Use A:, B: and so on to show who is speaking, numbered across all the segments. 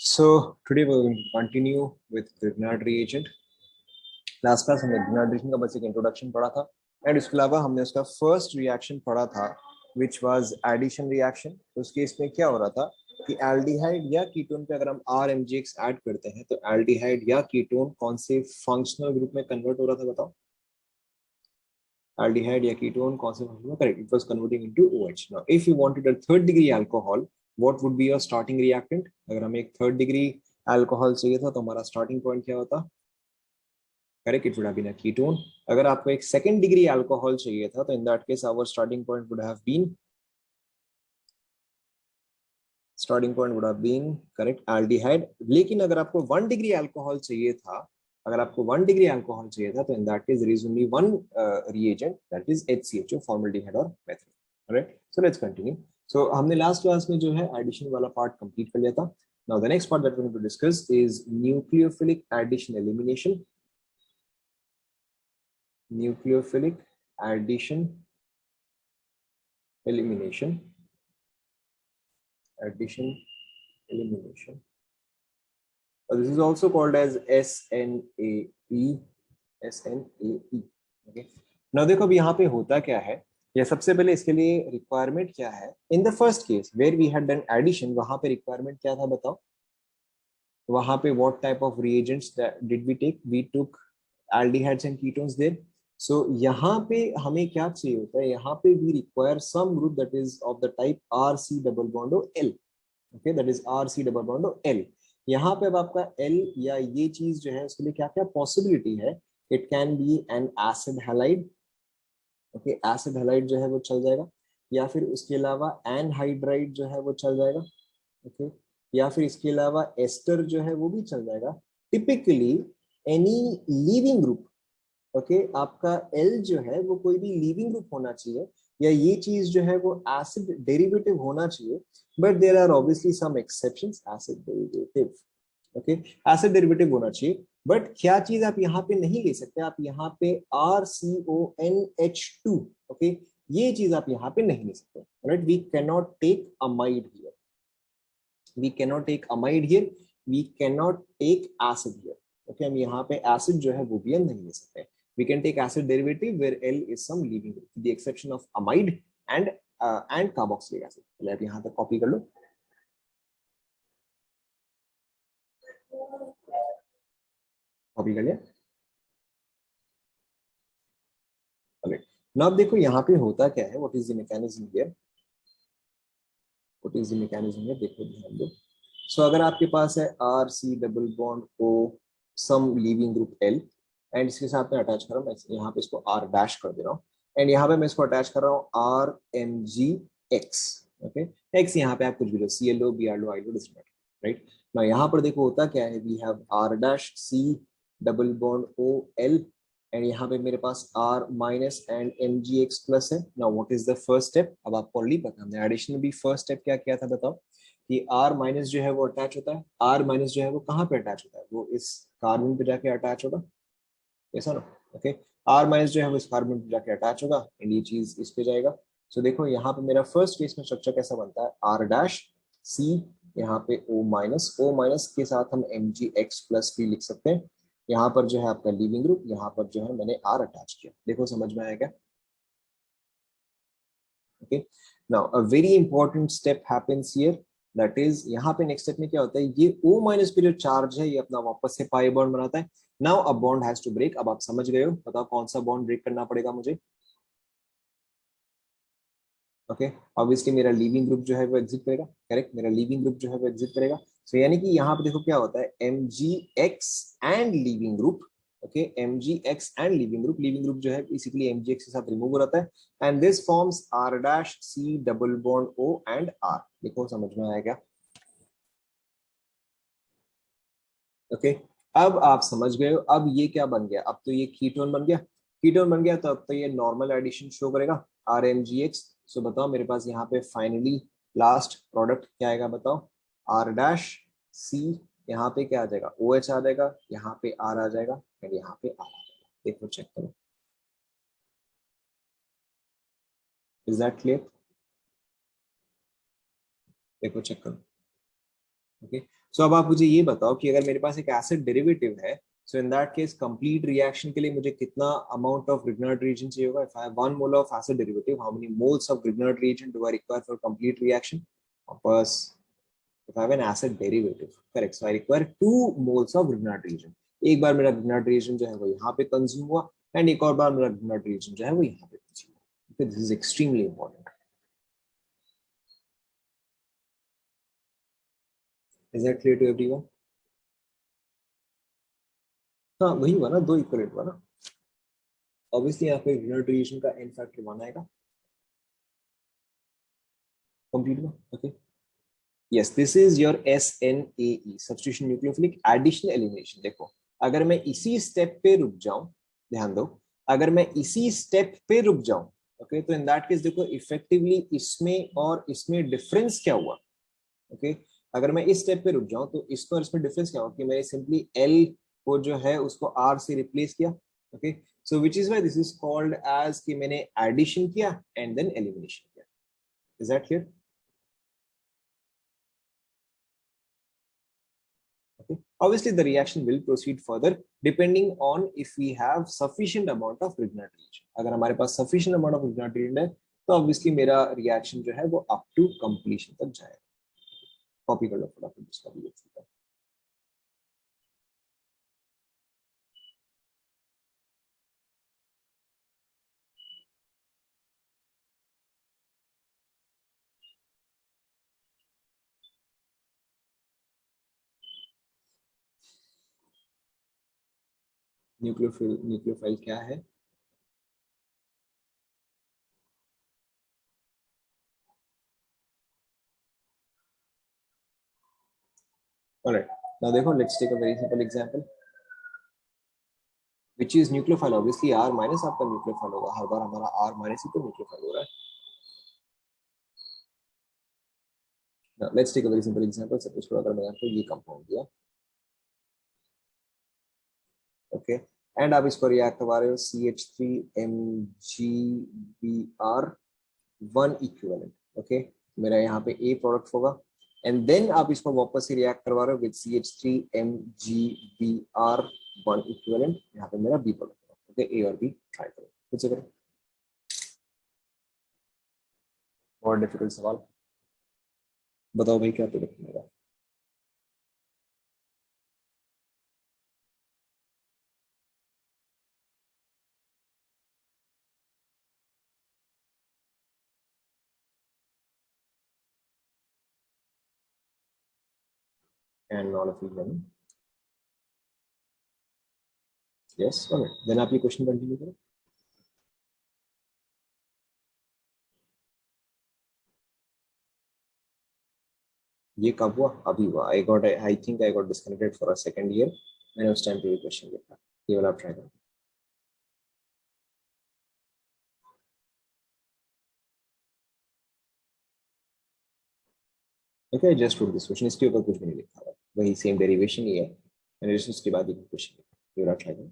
A: So today we're going to continue with Grignard reagent. Last class हमने Grignard reagent का बस एक introduction पढ़ा था एंड इसके अलावा हमने उसका फर्स्ट रिएक्शन पढ़ा था विच वाज एडिशन रिएक्शन। तो उस केस में क्या हो रहा था कि एल्डिहाइड या कीटोन पे अगर हम RMgx ऐड करते हैं तो एल्डिहाइड या कीटोन कौन से फंक्शनल ग्रुप में कन्वर्ट हो रहा था बताओ। एल्डिहाइड या कीटोन कौन से फंक्शन में, correct, it was converting into OH। Now if you wanted a third degree alcohol what would be your starting reactant. अगर हमें एक थर्ड डिग्री अल्कोहल चाहिए था तो हमारा स्टार्टिंग पॉइंट क्या होता, correct, it would have been a ketone. अगर आपको एक सेकंड डिग्री अल्कोहल चाहिए था तो in that case our starting point would have been correct aldehyde. लेकिन अगर आपको 1 डिग्री अल्कोहल चाहिए था, अगर आपको 1 डिग्री अल्कोहल चाहिए था तो in that case there is only one reagent that is HCHO, formaldehyde और methyl. Right, so let's continue. So हमने लास्ट क्लास में जो है एडिशन वाला पार्ट कंप्लीट कर लिया था। Now the next part that we are going to discuss is nucleophilic addition elimination. Nucleophilic addition elimination, this is also called as SNAE। okay, now देखो अब यहाँ पे होता क्या है, या सबसे पहले इसके लिए रिक्वायरमेंट क्या है। In the first case where we had done addition, वहां पे रिक्वायरमेंट क्या था बताओ। वहां पे what type of reagents did we take, we took aldehydes and ketones there. So यहाँ पे हमें क्या चाहिए होता है, यहाँ पे we require some group that is of the type RC double bond O L। okay, that is RC double bond O L। यहाँ पे अब आपका L या ये चीज जो है उसके लिए क्या क्या पॉसिबिलिटी है, it can be an acid halide। okay, acid halide जो है वो चल जाएगा, या फिर उसके अलावा एनहाइड्राइड जो है वो चल जाएगा। okay, या फिर इसके अलावा एस्टर जो है वो भी चल जाएगा। Typically any leaving group, okay, आपका L जो है वो कोई भी लीविंग ग्रुप होना चाहिए, या ये चीज जो है वो एसिड डेरिवेटिव होना चाहिए। But there are obviously some exceptions, acid derivative, okay, acid derivative होना चाहिए। बट क्या चीज आप यहाँ पे नहीं ले सकते, आप यहाँ पे RCONH2, ओके, ये चीज आप यहाँ पे नहीं ले सकते। Right, we cannot take amide here, we cannot take amide here, we cannot take acid here. Okay, हम यहाँ पे एसिड जो है वो भी हम नहीं ले सकते। We can take acid derivative where L is some leaving group, with the exception of amide and carboxylic acid। पहले आप यहाँ तक कॉपी कर लो, कॉपी कर लिया। okay, now अब देखो यहाँ पे होता क्या है, what is the mechanism here, what is the mechanism here, देखो ध्यान दो। So अगर आपके पास है RC double bond O some leaving group L and इसके साथ में अटैच कर रहा हूँ, मैं यहाँ पे इसको R डैश कर दे रहा हूँ एंड यहाँ पे मैं इसको अटैच कर रहा हूँ RMgX। ओके, X यहाँ पे आप कुछ भी लो, CLO BRO ILO doesn't matter. Right, ना यहाँ पर देखो होता क्या है, we have R dash C double bond O L and यहाँ पे मेरे पास R minus and MgX plus है। Now what is the first step, अब आपको ऑलरेडी पता, हमने एडिशन में भी फर्स्ट स्टेप क्या किया था बताओ, कि R माइनस जो है वो अटैच होता है। R माइनस जो है वो कहाँ पे अटैच होता है, वो इस कार्बन पे जाके अटैच होगा, ऐसा ना। ओके, R माइनस जो है वो इस कार्बन पे जाके अटैच होगा एंड ये चीज इस पे जाएगा। सो देखो यहाँ पे मेरा फर्स्ट केस में स्ट्रक्चर कैसा बनता है, R डैश C, यहाँ पे O माइनस के साथ हम MgX प्लस भी लिख सकते हैं। यहाँ पर जो है आपका लीविंग ग्रुप, यहाँ पर जो है मैंने R अटैच किया। देखो समझ में आएगा। Okay, now a very important step happens here, that is यहाँ पे नेक्स्ट स्टेप में क्या होता है, ये O माइनस पे जो चार्ज है ये अपना वापस से पाई बॉन्ड बनाता है। Now a bond has to break. अब आप समझ गए हो, बताओ कौन सा बॉन्ड ब्रेक करना पड़ेगा मुझे। ओके, ऑब्वियसली मेरा लीविंग ग्रुप जो है वो एग्जिट करेगा, करेक्ट, मेरा लीविंग ग्रुप जो है वो एग्जिट करेगा। सो यानी कि यहाँ पे देखो क्या होता है, MgX and leaving group. Okay, MgX and leaving group जो है बेसिकली MgX के साथ रिमूव हो जाता है and this forms R dash C double bond O and R। देखो समझ में आएगा। ओके, अब आप समझ गए हो। अब ये क्या बन गया, अब तो ये कीटोन बन गया, कीटोन बन गया तो अब तो ये नॉर्मल एडिशन शो करेगा RMgX। सो बताओ मेरे पास यहाँ पे फाइनली लास्ट प्रोडक्ट क्या आएगा बताओ, R डैश C, यहाँ पे क्या आ जाएगा, OH आ जाएगा, यहाँ पे R आ जाएगा एंड यहाँ पे R आ जाएगा। देखो चेक करो, इज दैट क्लियर, देखो चेक करो। ओके, सो अब आप मुझे ये बताओ कि अगर मेरे पास एक एसिड डेरिवेटिव है, so in that case complete reaction के लिए मुझे कितना अमाउंट ऑफ ग्रिग्नार्ड रिएजेंट चाहिए होगा? If I have 1 mole of acid derivative, how many moles of Grignard reagent do I require for complete reaction? बस if I have an acid derivative, correct, so I require 2 moles of Grignard reagent. एक बार मेरा Grignard reagent जो है वो यहाँ पे consume हुआ, and एक और बार मेरा Grignard reagent जो है वो यहाँ पे कंज्यूम हुआ. Okay, this is extremely important. Is that clear to everyone? हाँ वही हुआ ना, दो इक्वलेंट हुआ ना. ऑब्वियसली यहाँ पे Grignard reagent का n फैक्टर 1 आएगा, कंप्लीट हुआ. Okay, yes, this is your SNAE, substitution nucleophilic addition elimination. देखो अगर मैं इसी स्टेप पे रुक जाऊं, ध्यान दो, अगर मैं इसी स्टेप पे रुक जाऊं, ओके, तो इन दैट केस देखो इफेक्टिवली इसमें और इसमें डिफरेंस क्या हुआ? ओके, अगर मैं इस स्टेप पे रुक जाऊं तो इसमें और इसमें डिफरेंस क्या हुआ कि मैंने सिंपली L को जो है उसको R से रिप्लेस किया. Okay, so which is why this is called as कि मैंने एडिशन किया एंड देन एलिमिनेशन किया. Is that clear? Okay. Obviously, the reaction will proceed further depending on if we have sufficient amount of Grignard reagent. अगर हमारे पास sufficient amount of Grignard reagent है, तो obviously मेरा reaction जो है वो up to completion तक जाएगा. कॉपी कर लो फटाफट जिसका भी लिखा है. न्यूक्लियोफाइल क्या है? Alright. Now देखो, let's take a very simple example. Which is nucleophile? Obviously R minus आपका nucleophile होगा. हर बार हमारा R minus ही तो nucleophile हो रहा है. Now let's take a very simple example. Suppose करो अगर मैंने आपको ये कंपाउंड दिया, ओके, एंड आप इसको रिएक्ट करवा रहे हो CH3MgBr1 इक्विवेलेंट. ओके, मेरा यहाँ पे ए प्रोडक्ट होगा, एंड देन आप इसको वापस से रिएक्ट करवा रहे हो विद CH3MgBr1 इक्विवेलेंट. यहाँ पे मेरा बी प्रोडक्ट होगा. ओके, ए और बी ट्राई करो, कुछ करो. और डिफिकल्ट सवाल बताओ भाई, क्या प्रोडक्ट मिलेगा? And all of you, yes, alright, then आप ये क्वेश्चन कंटिन्यू करो. ये कब हुआ? अभी हुआ. I think I got disconnected for a second year. मैंने उस टाइम पे ये क्वेश्चन लिखा. ये वाला आप ट्राई करो. Okay, just wrote this question, इसके ऊपर कुछ भी नहीं लिखा हुआ, वही सेम डेरिवेशन ही है. मैंने जस्ट उसके बाद ये क्वेश्चन लिखा. ये वाला ट्राई करो.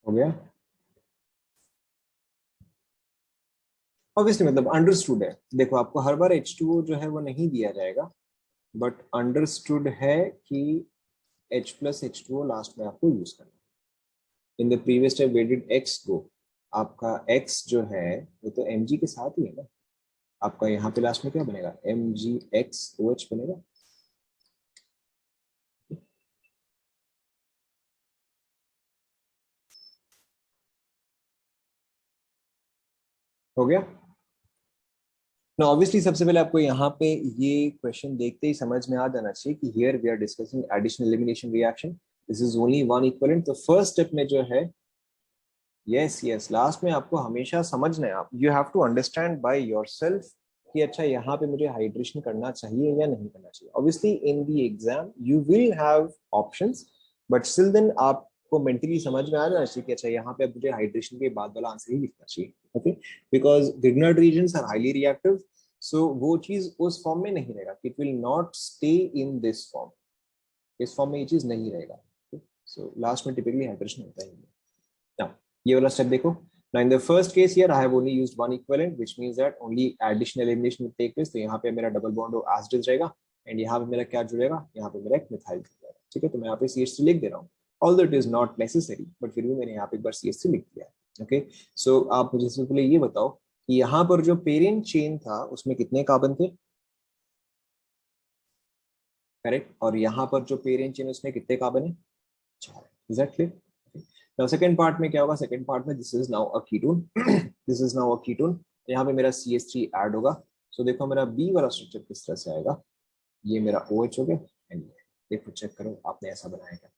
A: हो गया? ऑब्वियसली मतलब अंडरस्टूड है. देखो आपको हर बार H2O जो है वो नहीं दिया जाएगा, बट अंडरस्टूड है कि H प्लस H2O लास्ट में आपको यूज करना है. In the previous step way did X गो, आपका X जो है वो तो Mg के साथ ही है ना. आपका यहाँ पे लास्ट में क्या बनेगा? MgXOH बनेगा. हो गया? ना ऑब्वियसली सबसे पहले आपको यहाँ पे ये क्वेश्चन देखते ही समझ में आ जाना चाहिए कि here we are discussing additional elimination reaction, this is only one equivalent. तो फर्स्ट स्टेप में जो है, यस यस, लास्ट में आपको हमेशा समझना है, आप you have to understand by yourself कि अच्छा यहाँ पे मुझे हाइड्रेशन करना चाहिए या नहीं करना चाहिए। Obviously in the exam you will have options, but still then आपको मेंटली समझ में आ जाना चाहिए कि अच्छा यहाँ पे मुझे हाइड्रेशन के बाद वाला आंसर ही लिखना चाहिए। Okay, because Grignard reagents are highly reactive, so वो चीज उस फॉर्म में नहीं रहेगा, it will not stay in this form, इस फॉर्म में ये चीज नहीं रहेगा। सो लास्ट में टिपिकली हाइड्रेशन होता ही है। Now, ये वाला स्टेप देखो। Now in the first case here I have only used one equivalent, which means that only additional elimination will take place। तो यहाँ पे मेरा double bond as it is रहेगा, एंड यहाँ पे मेरा क्या जुड़ेगा, यहाँ पे मेरा एक मिथाइल जुड़ जाएगा। ठीक है, तो मैं यहाँ पे CH3 लिख दे रहा हूँ, although it is not necessary, but फिर भी मैंने यहाँ पे एक बार CH3 लिख दिया है। ओके, सो आप मुझे सबसे पहले ये बताओ कि यहाँ पर जो पेरेंट चेन था उसमें कितने कार्बन थे, करेक्ट, और यहाँ पर जो पेरेंट चेन उसमें कितने कार्बन है, 4। Is that clear? Now second part में क्या होगा, सेकंड पार्ट में this is now a ketone, this is now a ketone, यहाँ पे मेरा CH3 ऐड होगा। सो देखो मेरा बी वाला स्ट्रक्चर किस तरह से आएगा, ये मेरा OH हो गया, एंड देखो चेक करो आपने ऐसा बनाया क्या,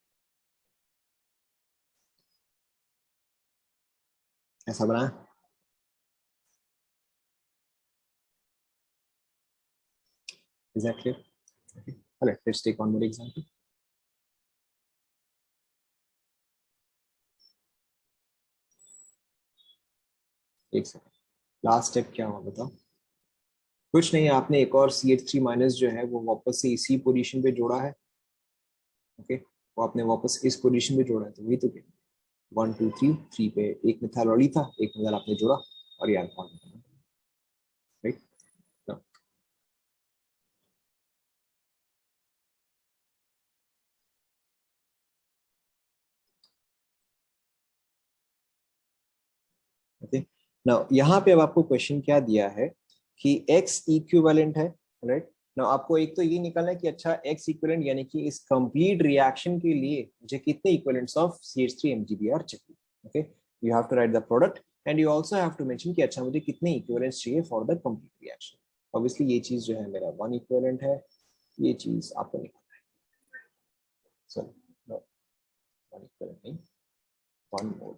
A: ऐसा बनाया। Is that clear? Let's take one more example. एक सेकंड, लास्ट स्टेप क्या हुआ बताओ। कुछ नहीं, आपने एक और CH3 माइनस जो है वो वापस से इसी पोजीशन पे जोड़ा है। ओके, वो आपने वापस इस पोजीशन पे जोड़ा है, तो वही तो 1 2 3 पे एक मिथाइल ऑलरेडी था, एक मिथाइल आपने जोड़ा, और ये अल्कोहल, राइट। ओके, नाउ यहाँ पे अब आपको क्वेश्चन क्या दिया है कि x इक्विवेलेंट है, राइट। नाउ आपको एक तो ये निकालना है कि अच्छा x इक्विवेलेंट यानी कि इस कंप्लीट रिएक्शन के लिए मुझे कितने इक्विवेलेंट्स ऑफ CH3 MgBr चाहिए। Okay, you have to write the product, and you also have to mention कि अच्छा मुझे कितने इक्विवेलेंट्स चाहिए for the complete reaction. Obviously ये चीज जो है मेरा 1 इक्विवेलेंट है, ये चीज आपको निकालना है। सॉरी, नो, 1 इक्विवेलेंट नहीं, 1 mole.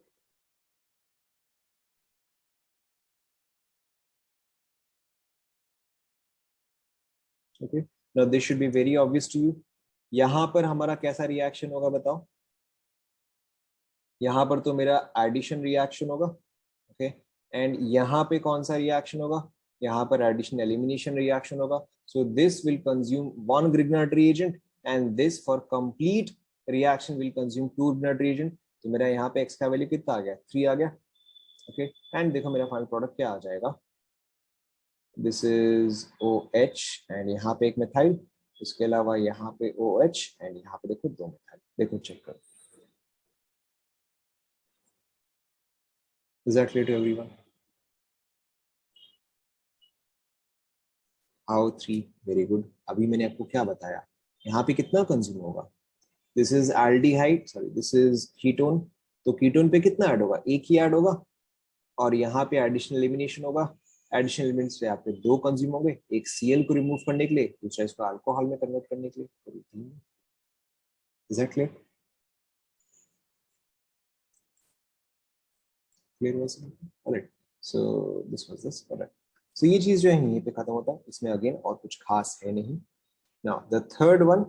A: Okay, now this should be very obvious to you. यहाँ पर हमारा कैसा रिएक्शन होगा बताओ, यहाँ पर तो मेरा एडिशन रिएक्शन होगा। ओके, एंड यहाँ पे कौन सा रिएक्शन होगा, यहाँ पर एडिशन एलिमिनेशन रिएक्शन होगा। So this will consume 1 Grignard reagent, and this for complete reaction will consume 2 Grignard reagent. तो मेरा यहाँ पे x का वैल्यू कितना आ गया, 3 आ गया। ओके, एंड देखो मेरा फाइनल प्रोडक्ट क्या आ जाएगा, दिस इज OH, एंड यहाँ पे एक मिथाइल, इसके अलावा यहाँ पे OH, एंड यहाँ पे देखो 2 मिथाइल। देखो चेक करो, is that clear to everyone? How 3, very good. अभी मैंने आपको क्या बताया, यहाँ पे कितना कंज्यूम होगा, this is aldehyde, sorry this is ketone, तो कीटोन पे कितना ऐड होगा, एक ही ऐड होगा, और यहाँ पे एडिशनल एलिमिनेशन होगा। एडिशनल एलिमेंट्स पे आपके 2 कंज्यूम होंगे, एक Cl को रिमूव करने के लिए, दूसरा इसको अल्कोहल में कन्वर्ट करने के लिए। Is that clear? क्लियर हुआ sir? Alright, so this was this, alright. So ये चीज जो है यहीं पे खत्म होता है, इसमें अगेन और कुछ खास है नहीं। Now the third one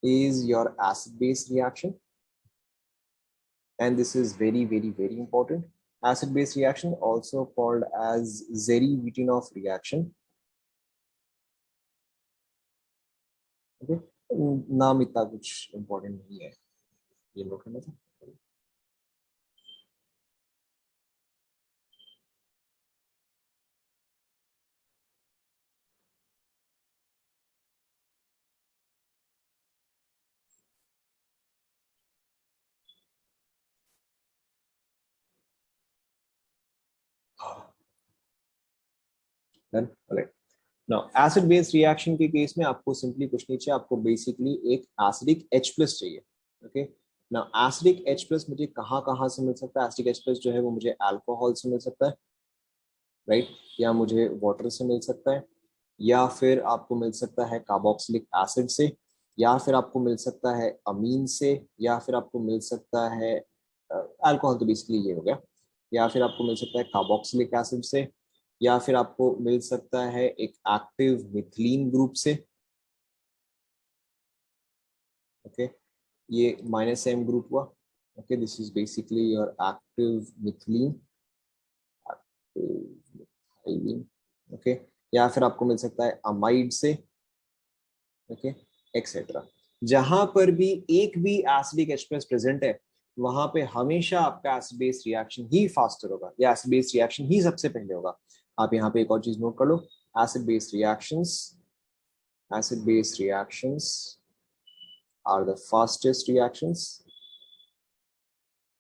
A: is your acid base reaction, and this is very very very important. Acid base reaction, also called as Zeri-Vitinov reaction। okay, नाम इतना कुछ important नहीं है, ये नोट करना था। Done, alright. Now acid base reaction के case में आपको सिंपली कुछ नहीं चाहिए, आपको बेसिकली एक एसिडिक H+ चाहिए। ओके, नाउ एसिडिक H+ मुझे कहाँ कहाँ से मिल सकता है, एसिडिक H+ जो है वो मुझे अल्कोहल से मिल सकता है, राइट, या मुझे वाटर से मिल सकता है, या फिर आपको मिल सकता है कार्बोक्सिलिक एसिड से, या फिर आपको मिल सकता है अमीन से, या फिर आपको मिल सकता है अल्कोहल, तो बेसिकली ये हो गया, या फिर आपको मिल सकता है कार्बोक्सिलिक एसिड से, या फिर आपको मिल सकता है एक एक्टिव मिथिलीन ग्रुप से। ओके, ये -M ग्रुप हुआ। Okay, this is basically your active methylene, okay, या फिर आपको मिल सकता है अमाइड से। Okay, etcetera. जहां पर भी एक भी एसिडिक H प्लस प्रेजेंट है, वहां पे हमेशा आपका एसिड बेस रिएक्शन ही फास्टर होगा, या एसिड बेस रिएक्शन ही सबसे पहले होगा। आप यहाँ पे एक और चीज नोट कर लो, acid base reactions, acid base reactions are the fastest reactions.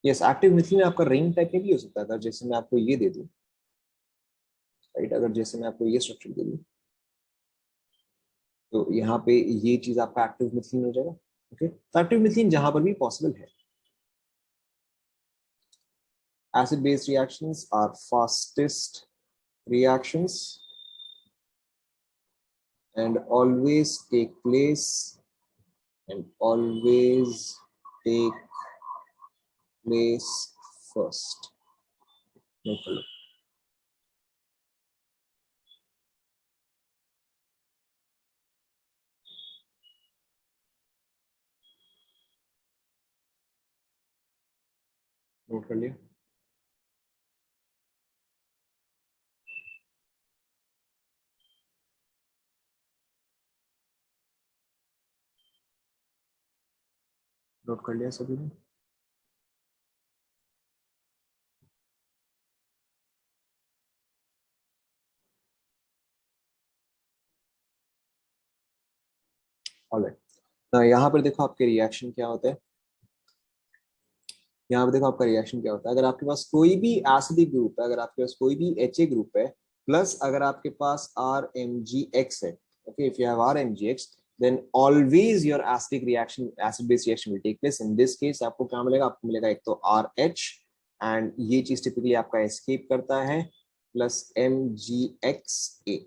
A: Yes, active methylene आपका रिंग टाइप में भी हो सकता है, अगर जैसे मैं आपको ये दे दूं, राइट, अगर जैसे मैं आपको ये स्ट्रक्चर दे दूं, तो यहाँ पे ये चीज आपका एक्टिव मिथिलीन हो जाएगा। ओके, तो एक्टिव मिथिलीन जहां पर भी पॉसिबल है, acid base reactions are fastest reactions and always take place and always take place first. No problem. Note कर लिया। नोट कर लिया सभी ने। ऑलराइट, यहाँ पर देखो आपके रिएक्शन क्या होते हैं। यहाँ पे देखो आपका रिएक्शन क्या होता है, अगर आपके पास कोई भी एसिडिक ग्रुप है, अगर आपके पास कोई भी HA ग्रुप है, प्लस अगर आपके पास RMgX है, okay, if you have RMgX, then always your acidic reaction, acid base reaction will take place. In this case आपको क्या मिलेगा, आपको मिलेगा एक तो RH, एंड ये चीज टिपिकली आपका एस्केप करता है, प्लस MgXA।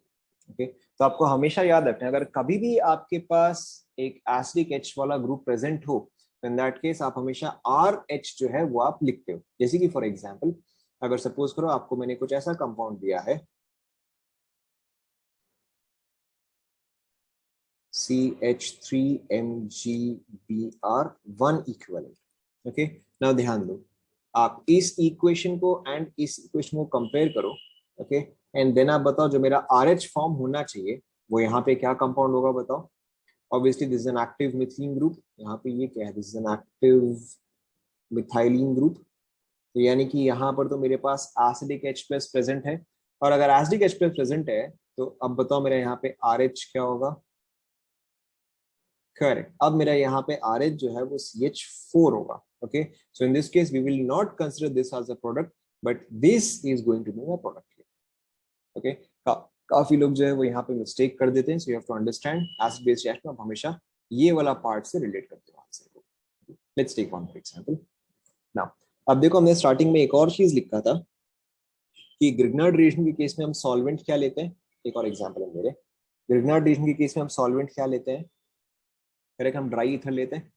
A: ओके, तो आपको हमेशा याद रखना है, अगर कभी भी आपके पास एक एसिडिक H वाला ग्रुप प्रेजेंट हो, इन दैट केस आप हमेशा RH जो है वो आप लिखते हो। जैसे कि फॉर एग्जांपल, अगर सपोज करो आपको मैंने कुछ ऐसा कंपाउंड दिया है CH3MgBr1 इक्विवेलेंट। ओके, नाउ ध्यान दो, आप इस इक्वेशन को एंड इस इक्वेशन को कंपेयर करो। ओके, एंड देन आप बताओ जो मेरा RH फॉर्म होना चाहिए वो यहाँ पे क्या कंपाउंड होगा, बताओ। Obviously this is an active methylene group, यहाँ पे ये क्या है, this is an active methylene group. तो यानी कि यहाँ पर तो मेरे पास एसिडिक H प्लस प्रेजेंट है, और अगर एसिडिक H प्लस प्रेजेंट है तो अब बताओ मेरा यहाँ पे RH क्या होगा। करेक्ट, अब मेरा यहाँ पे RH जो है वो CH4 होगा। Okay, so in this case we will not consider this as a product, but this is going to be a product. Okay, काफी लोग जो है वो यहाँ पे मिस्टेक कर देते हैं, so you have to understand acid base reaction आप हमेशा ये वाला पार्ट से रिलेट करते हो आंसर को। Let's take one for example now. अब देखो हमने स्टार्टिंग में एक और चीज लिखा था कि ग्रिग्नार्ड रिएक्शन के केस में हम सॉल्वेंट क्या लेते हैं। एक और एग्जांपल है मेरे, ग्रिग्नार्ड रिएक्शन के केस में हम सॉल्वेंट क्या लेते हैं, करेक्ट, हम ड्राई ईथर लेते हैं।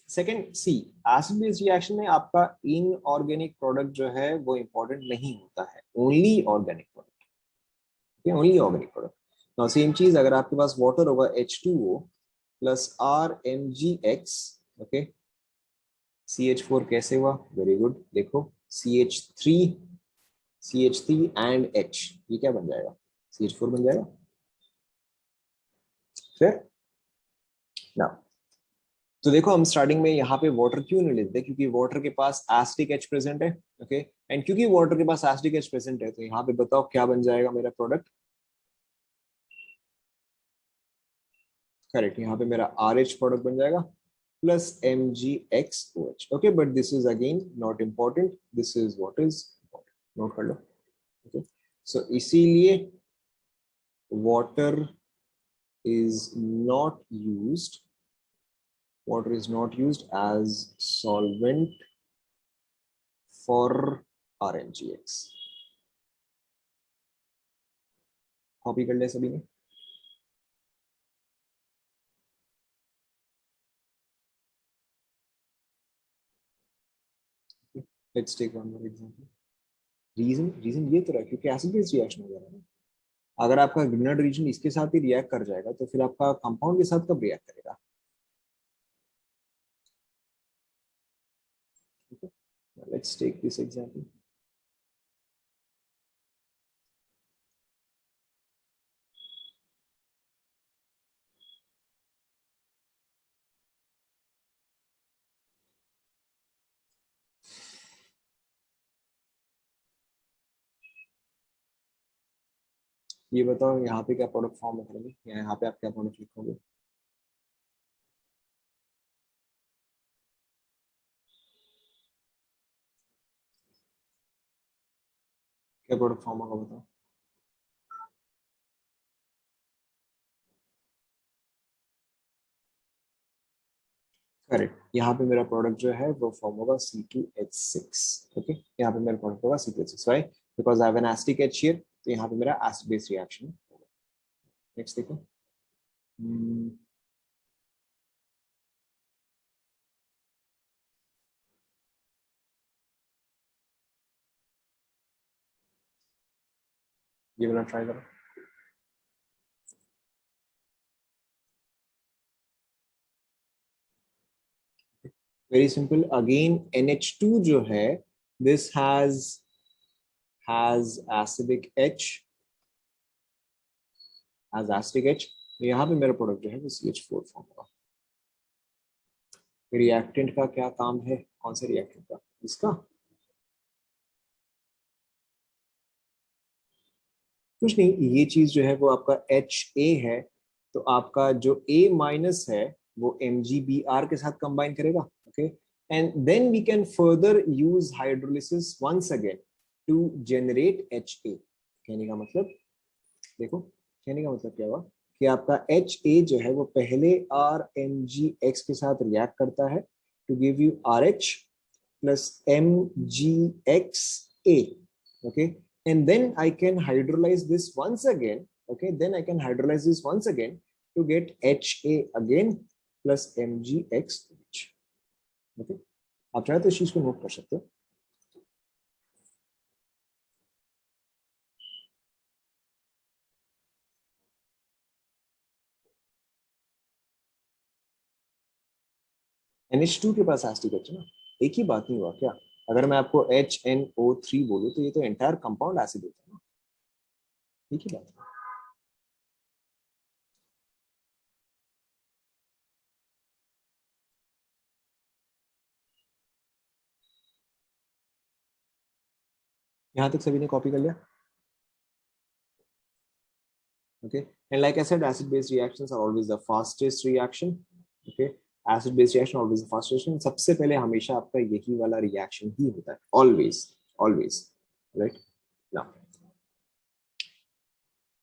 A: सेकंड सी, एसिड बेस रिएक्शन में आपका इनऑर्गेनिक प्रोडक्ट जो है वो इंपॉर्टेंट नहीं होता है, only organic product, only organic product. Now same चीज अगर आपके पास वाटर होगा H2O plus RMgX, okay, CH4 कैसे हुआ, वेरी गुड, देखो CH3 एंड H, ये क्या बन जाएगा, CH4 बन जाएगा। फिर ना, तो देखो हम स्टार्टिंग में यहाँ पे वाटर क्यों नहीं लेते, क्योंकि वाटर के पास एसिडिक H प्रेजेंट है। ओके, एंड क्योंकि वाटर के पास एसिडिक H प्रेजेंट है, तो यहाँ पे बताओ क्या बन जाएगा मेरा प्रोडक्ट। करेक्ट, यहाँ पे मेरा RH प्रोडक्ट बन जाएगा plus MgXOH। Okay, but this is again not important, this is what is note कर लो। ओके, सो इसीलिए water is not used, water is not used as solvent for RMgX. Copy कर लिया सभी ने? Let's take one more example. Reagent reagent ये तो रहा क्योंकि एसिड बेस रिएक्शन हो जा रहा है ना। अगर आपका ग्रिनर्ड रीजन इसके साथ ही रिएक्ट कर जाएगा तो फिर आपका कंपाउंड के साथ कब रिएक्ट करेगा? Let's take this example. ये बताओ यहाँ पे क्या प्रोडक्ट फॉर्म करेंगे या यहाँ पे आप क्या प्रोडक्ट लिखोगे? क्या प्रोडक्ट फॉर्म होगा बताओ? करेक्ट, यहाँ पे मेरा प्रोडक्ट जो है वो फॉर्म होगा C2H6। ओके, यहाँ पे मेरा प्रोडक्ट होगा C2H6। Why? Because I have an acetic H here, तो यहाँ पे मेरा एसिड बेस रिएक्शन होगा। नेक्स्ट देखो। Hmm, ये वाला ट्राई करो। वेरी सिंपल, अगेन NH2 जो है, this has acidic H, has acidic H। यहाँ पे मेरा प्रोडक्ट जो है वो CH4 फॉर्म होगा। रिएक्टेंट का क्या काम है? कौन से रिएक्टेंट का? इसका कुछ नहीं, ये चीज जो है वो आपका HA है, तो आपका जो A माइनस है वो MgBr के साथ कंबाइन करेगा। Okay, and then we can further use hydrolysis once again to generate HA। कहने का मतलब, देखो कहने का मतलब क्या हुआ कि आपका HA जो है वो पहले RMgX के साथ रिएक्ट करता है to give you RH plus MgXA. Okay, and then I can hydrolyze this once again. Okay, then I can hydrolyze this once again to get HA again plus MgXH. Okay, आप चाहे तो इस चीज को note कर सकते हो। NH2 के पास एसिटिक H है ना, एक ही बात नहीं हुआ क्या? अगर मैं आपको HNO3 बोलूं तो ये तो एंटायर कंपाउंड एसिड होता है ना, एक ही बात है। यहाँ तक सभी ने कॉपी कर लिया? Okay, and like I said, acid base reactions are always the fastest reaction. Okay, acid base reaction always the fastest reaction। सबसे पहले हमेशा आपका यही वाला रिएक्शन ही होता है, always always, right? now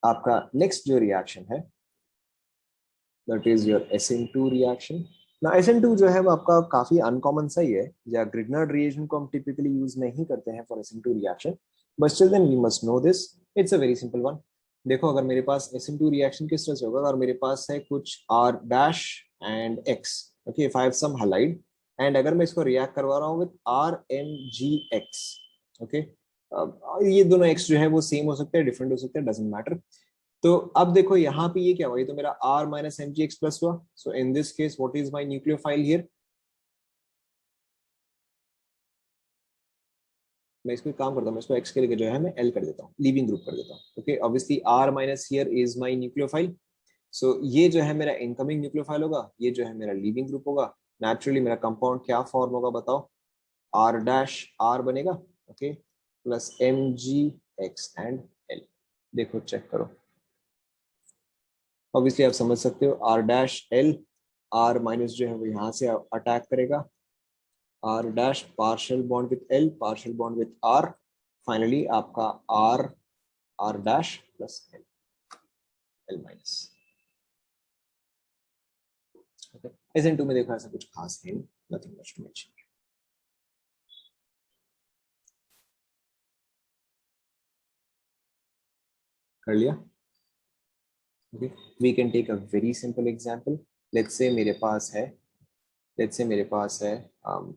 A: आपका नेक्स्ट जो रिएक्शन है that is your SN2 reaction। now SN2 जो है वो आपका काफी अनकॉमन सा ही है, या ग्रिग्नर्ड रिएजेंट को हम टिपिकली यूज नहीं करते हैं for SN2 reaction, but still then we must know this. It's a very simple one. देखो, अगर मेरे पास SN2 रिएक्शन किस तरह से होगा, अगर मेरे पास है कुछ R dash and X, okay, if I have some halide, and अगर मैं इसको रिएक्ट करवा रहा हूँ विद RMgX, ओके, ये दोनों X जो है वो सेम हो सकते हैं, डिफरेंट हो सकते हैं, डजेंट मैटर। तो अब देखो यहाँ पे ये क्या हुआ, ये तो मेरा R माइनस MgX प्लस हुआ। So in this case what is my nucleophile here? मैं इसको एक काम करता हूँ, मैं इसको X के लिए जो है मैं L कर देता हूँ, लीविंग ग्रुप कर देता हूँ। Okay, obviously R minus here is my nucleophile. So ये जो है मेरा इनकमिंग न्यूक्लियोफाइल होगा, ये जो है मेरा लीविंग ग्रुप होगा। नेचुरली मेरा कंपाउंड क्या फॉर्म होगा बताओ? R डैश R बनेगा, okay, plus MgX and L। देखो चेक करो, ऑब्वियसली आप समझ सकते हो, R dash L, R minus जो है वो यहाँ से अटैक करेगा, R dash partial bond with L, partial bond with R, finally आपका R, R dash plus L, L minus. SN2 में देखो ऐसा कुछ खास है, नथिंग मच टू मेंशन। कर लिया? Okay, we can take a very simple example. Let's say मेरे पास है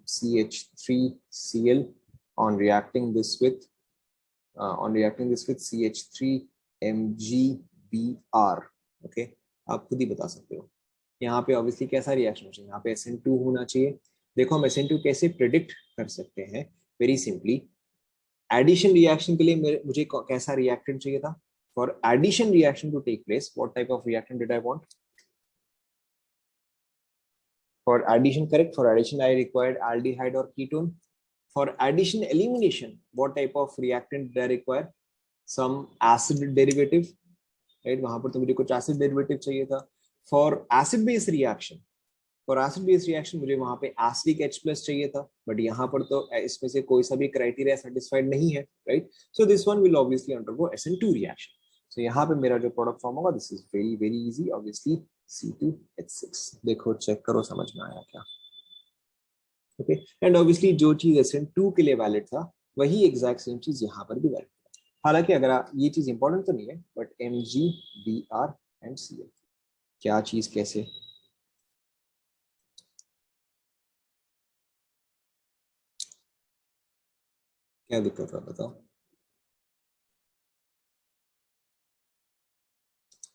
A: CH3Cl on reacting this with CH3MgBr. Okay, आप खुद ही बता सकते हो यहाँ पे ऑब्वियसली कैसा रिएक्शन होना चाहिए, यहाँ पे SN2 होना चाहिए. देखो हम SN2 कैसे प्रिडिक्ट कर सकते हैं, वेरी सिंपली. एडिशन रिएक्शन के लिए मुझे कैसा रिएक्टेंट चाहिए था. For addition reaction to take place, what type of reactant did I want. For addition, correct. For addition, I required aldehyde or ketone. For addition elimination, what type of reactant did I require? Some acid derivative, right? वहां पर तो मुझे कुछ acid derivative चाहिए था. For acid base reaction, मुझे वहां पे acidic H plus चाहिए था, but यहाँ पर तो इसमें से कोई सा भी criteria satisfied नहीं है, right? So this one will obviously undergo SN2 reaction. So यहाँ पे मेरा जो product form होगा, this is very very easy, obviously C2H6. देखो चेक करो समझ में आया क्या. ओके, एंड ऑब्वियसली जो चीज SN2 के लिए वैलिड था वही एग्जैक्ट सेम चीज यहाँ पर भी वैलिड था. हालांकि अगर ये चीज इंपॉर्टेंट तो नहीं है, बट MgBr एंड Cl क्या चीज कैसे. क्या दिक्कत है बताओ.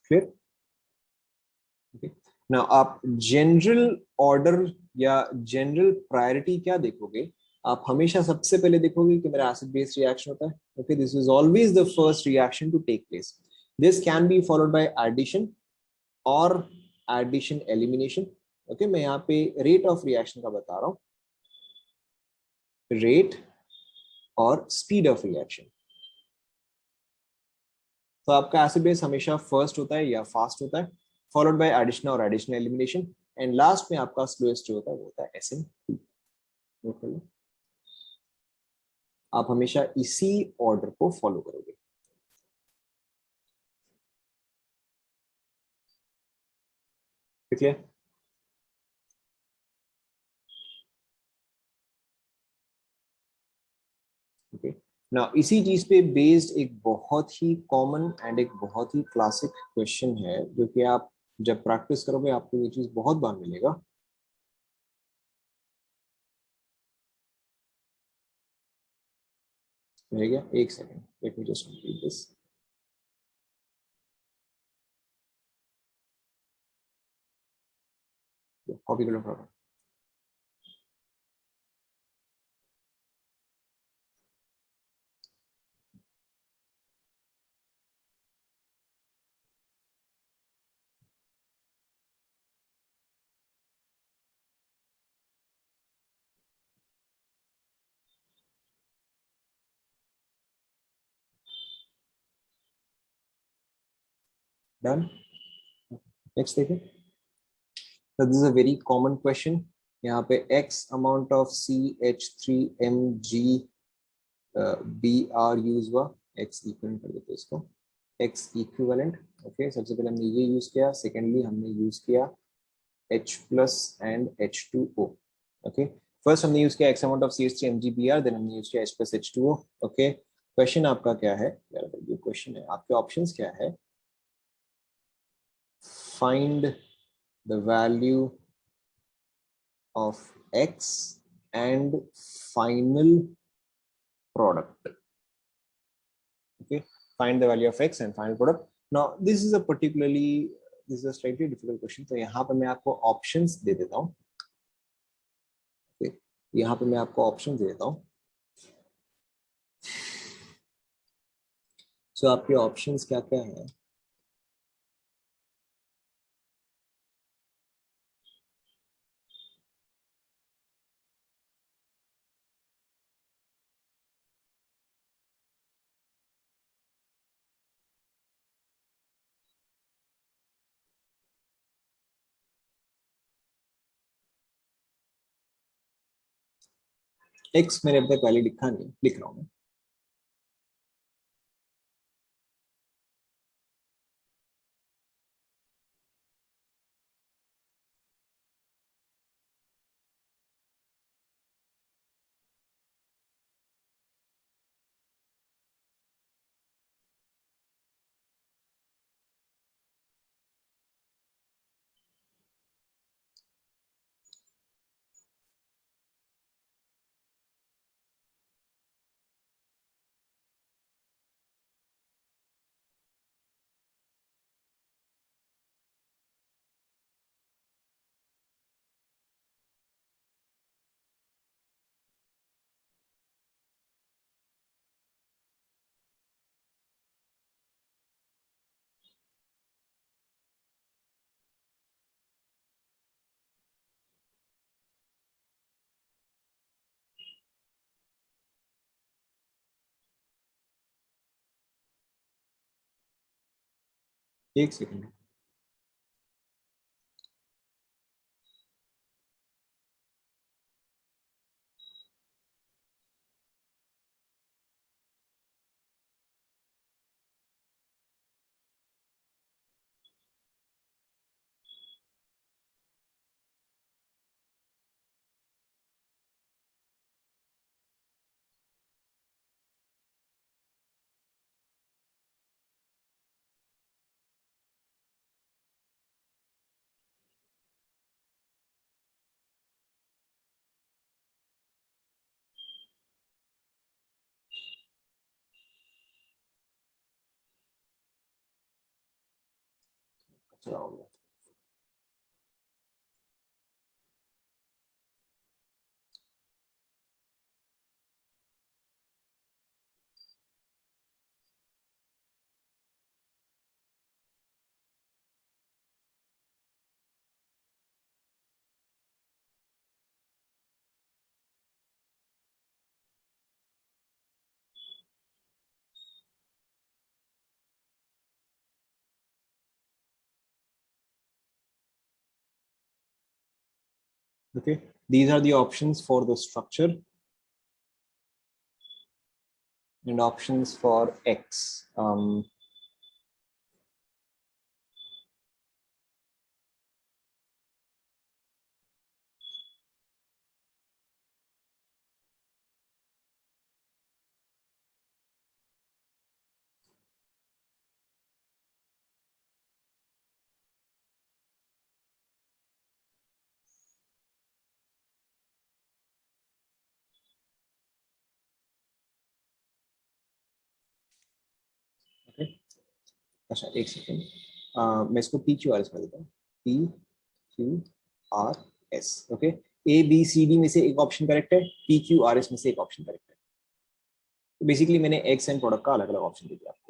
A: क्लियर. ओके, नाउ आप जनरल ऑर्डर या जनरल प्रायोरिटी क्या देखोगे. आप हमेशा सबसे पहले देखोगे कि मेरा एसिड बेस रिएक्शन होता है. Okay, this is always the first reaction to take place. This can be followed by addition और एडिशन एलिमिनेशन. ओके, मैं यहाँ पे रेट ऑफ रिएक्शन का बता रहा हूँ, रेट और स्पीड ऑफ रिएक्शन. तो आपका एसिड बेस हमेशा फर्स्ट होता है या फास्ट होता है, फॉलोड बाय एडिशन और एडिशन एलिमिनेशन, एंड लास्ट में आपका स्लोएस्ट जो होता है वो होता है SN2. आप हमेशा इसी ऑर्डर को फॉलो करोगे. ठीक है. ओके, ना इसी चीज पे बेस्ड एक बहुत ही कॉमन एंड एक बहुत ही क्लासिक क्वेश्चन है, जो कि आप जब प्रैक्टिस करोगे आपको ये चीज बहुत बार मिलेगा. रह गया एक second, let me just complete this. Copy करो फटाफट. डन. नेक्स्ट देखिए. So this is a very common question. यहाँ पे x amount of CH3MgBr use हुआ. x इक्वलेंट कर देते हैं इसको. x equivalent. ओके, सबसे पहले हमने ये यूज किया. सेकेंडली हमने यूज किया H plus and H2O. Okay, first हमने यूज किया x amount of CH3MgBr, then हमने यूज किया H plus H2O. Okay, question आपका क्या है यार, ये क्वेश्चन है. आपके ऑप्शंस क्या है. Find the value of x and final product. Okay, find the value of x and final product. Now this is a slightly difficult question. तो यहाँ पे मैं आपको options दे देता हूँ. okay, यहाँ पे मैं आपको options दे देता हूँ. so आपके options क्या क्या है. x मैंने अभी तक पहले लिखा नहीं, लिख रहा हूँ. एक सेकंड। चला हो गया। Okay, these are the options for the structure and options for X. Okay, अच्छा एक सेकेंड, मैं इसको पी क्यू आर एस में देता हूँ। P Q R S. Okay, A B C D में से एक ऑप्शन करेक्ट है, पी क्यू आर एस में से एक ऑप्शन करेक्ट है। तो बेसिकली मैंने एक्स एंड प्रोडक्ट का अलग अलग ऑप्शन दे दिया आपको।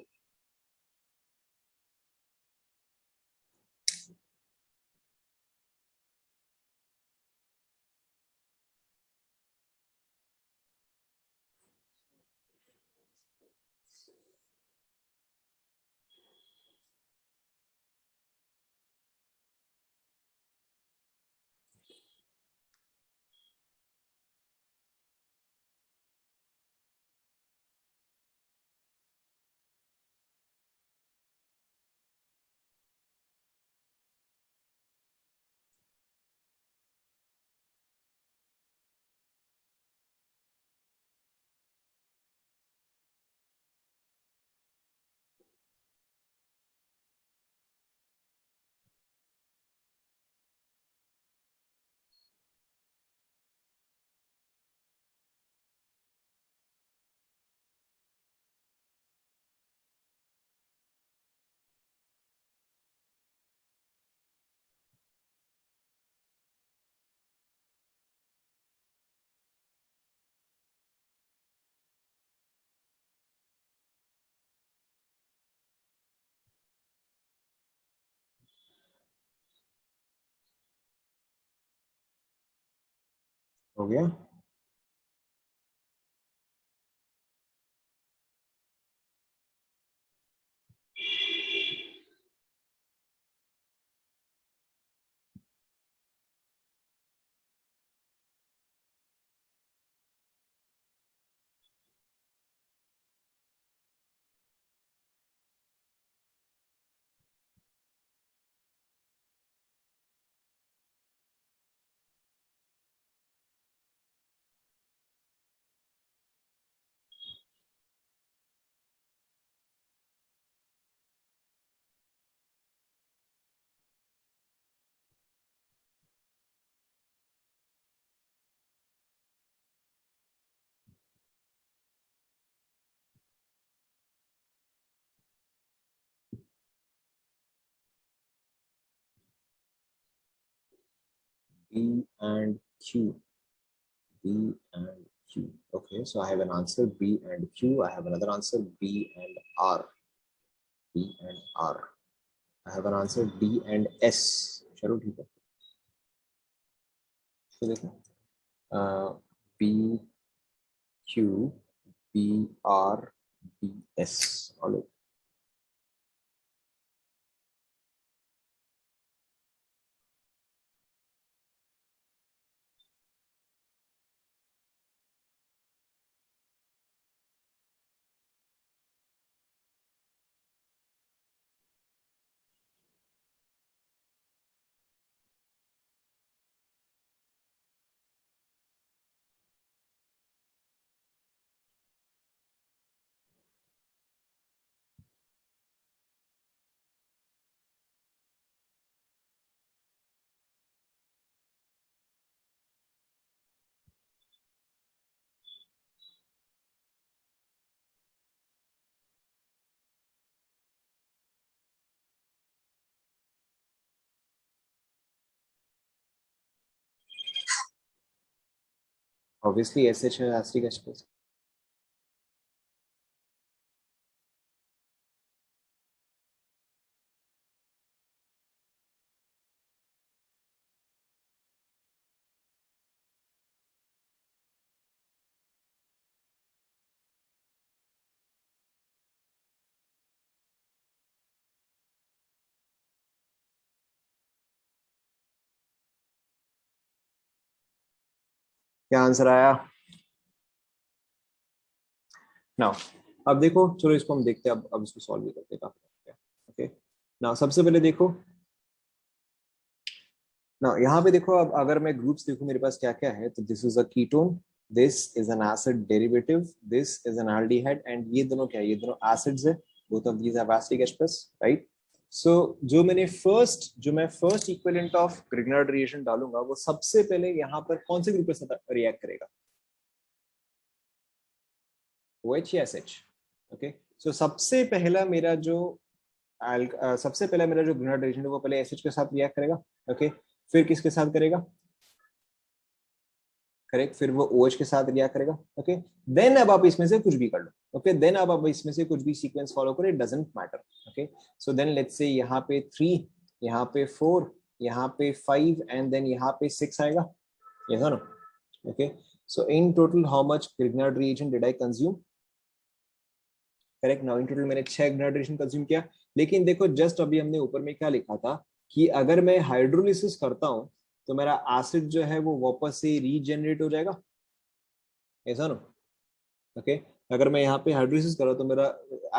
A: हो गया। B and Q. B and Q. Okay, so I have an answer B and Q. I have another answer B and R. B and R. I have an answer D and S. चलो ठीक है। तो देखो, B Q B R D S। और obviously SH है acetic H+. क्या answer आया? Now अब देखो, चलो इसको हम देखते हैं, अब इसको सॉल्व भी करते हैं काफी. ओके, नाउ सबसे पहले देखो ना, यहाँ पे देखो, अब अगर मैं ग्रुप्स देखूं मेरे पास क्या क्या है, तो this is a ketone, this is an acid derivative, this is an aldehyde, and ये दोनों क्या है, ये दोनों एसिड्स है. Both of these have acetic H+, right. So जो मैं first equivalent of Grignard reaction डालूंगा, वो सबसे पहले यहाँ पर कौन से ग्रुप के साथ रिएक्ट करेगा, OH या SH. ओके, सो सबसे पहला मेरा जो ग्रिग्नार्ड रिएक्शन है वो पहले SH के साथ रिएक्ट करेगा. ओके, फिर किसके साथ करेगा, करेक्ट, फिर वो OH के साथ रिएक्ट करेगा. ओके, देन अब आप इसमें से कुछ भी कर लो. ओके, देन अब आप इसमें से कुछ भी सीक्वेंस फॉलो करो, it doesn't matter. Okay, so then let's say यहाँ पे 3, यहाँ पे 4, यहाँ पे 5 एंड देन यहाँ पे 6 आएगा, यस और no. Okay, so in total how much Grignard reagent did I consume, correct. Now in total मैंने 6 ग्रिग्नार्ड रिएजेंट कंज्यूम किया. लेकिन देखो, जस्ट अभी हमने ऊपर में क्या लिखा था कि अगर मैं हाइड्रोलिसिस करता हूं तो मेरा एसिड जो है वो वापस से रीजनरेट हो जाएगा, ऐसा ना. ओके, अगर मैं यहाँ पे हाइड्रोलिसिस कर रहा हूँ तो मेरा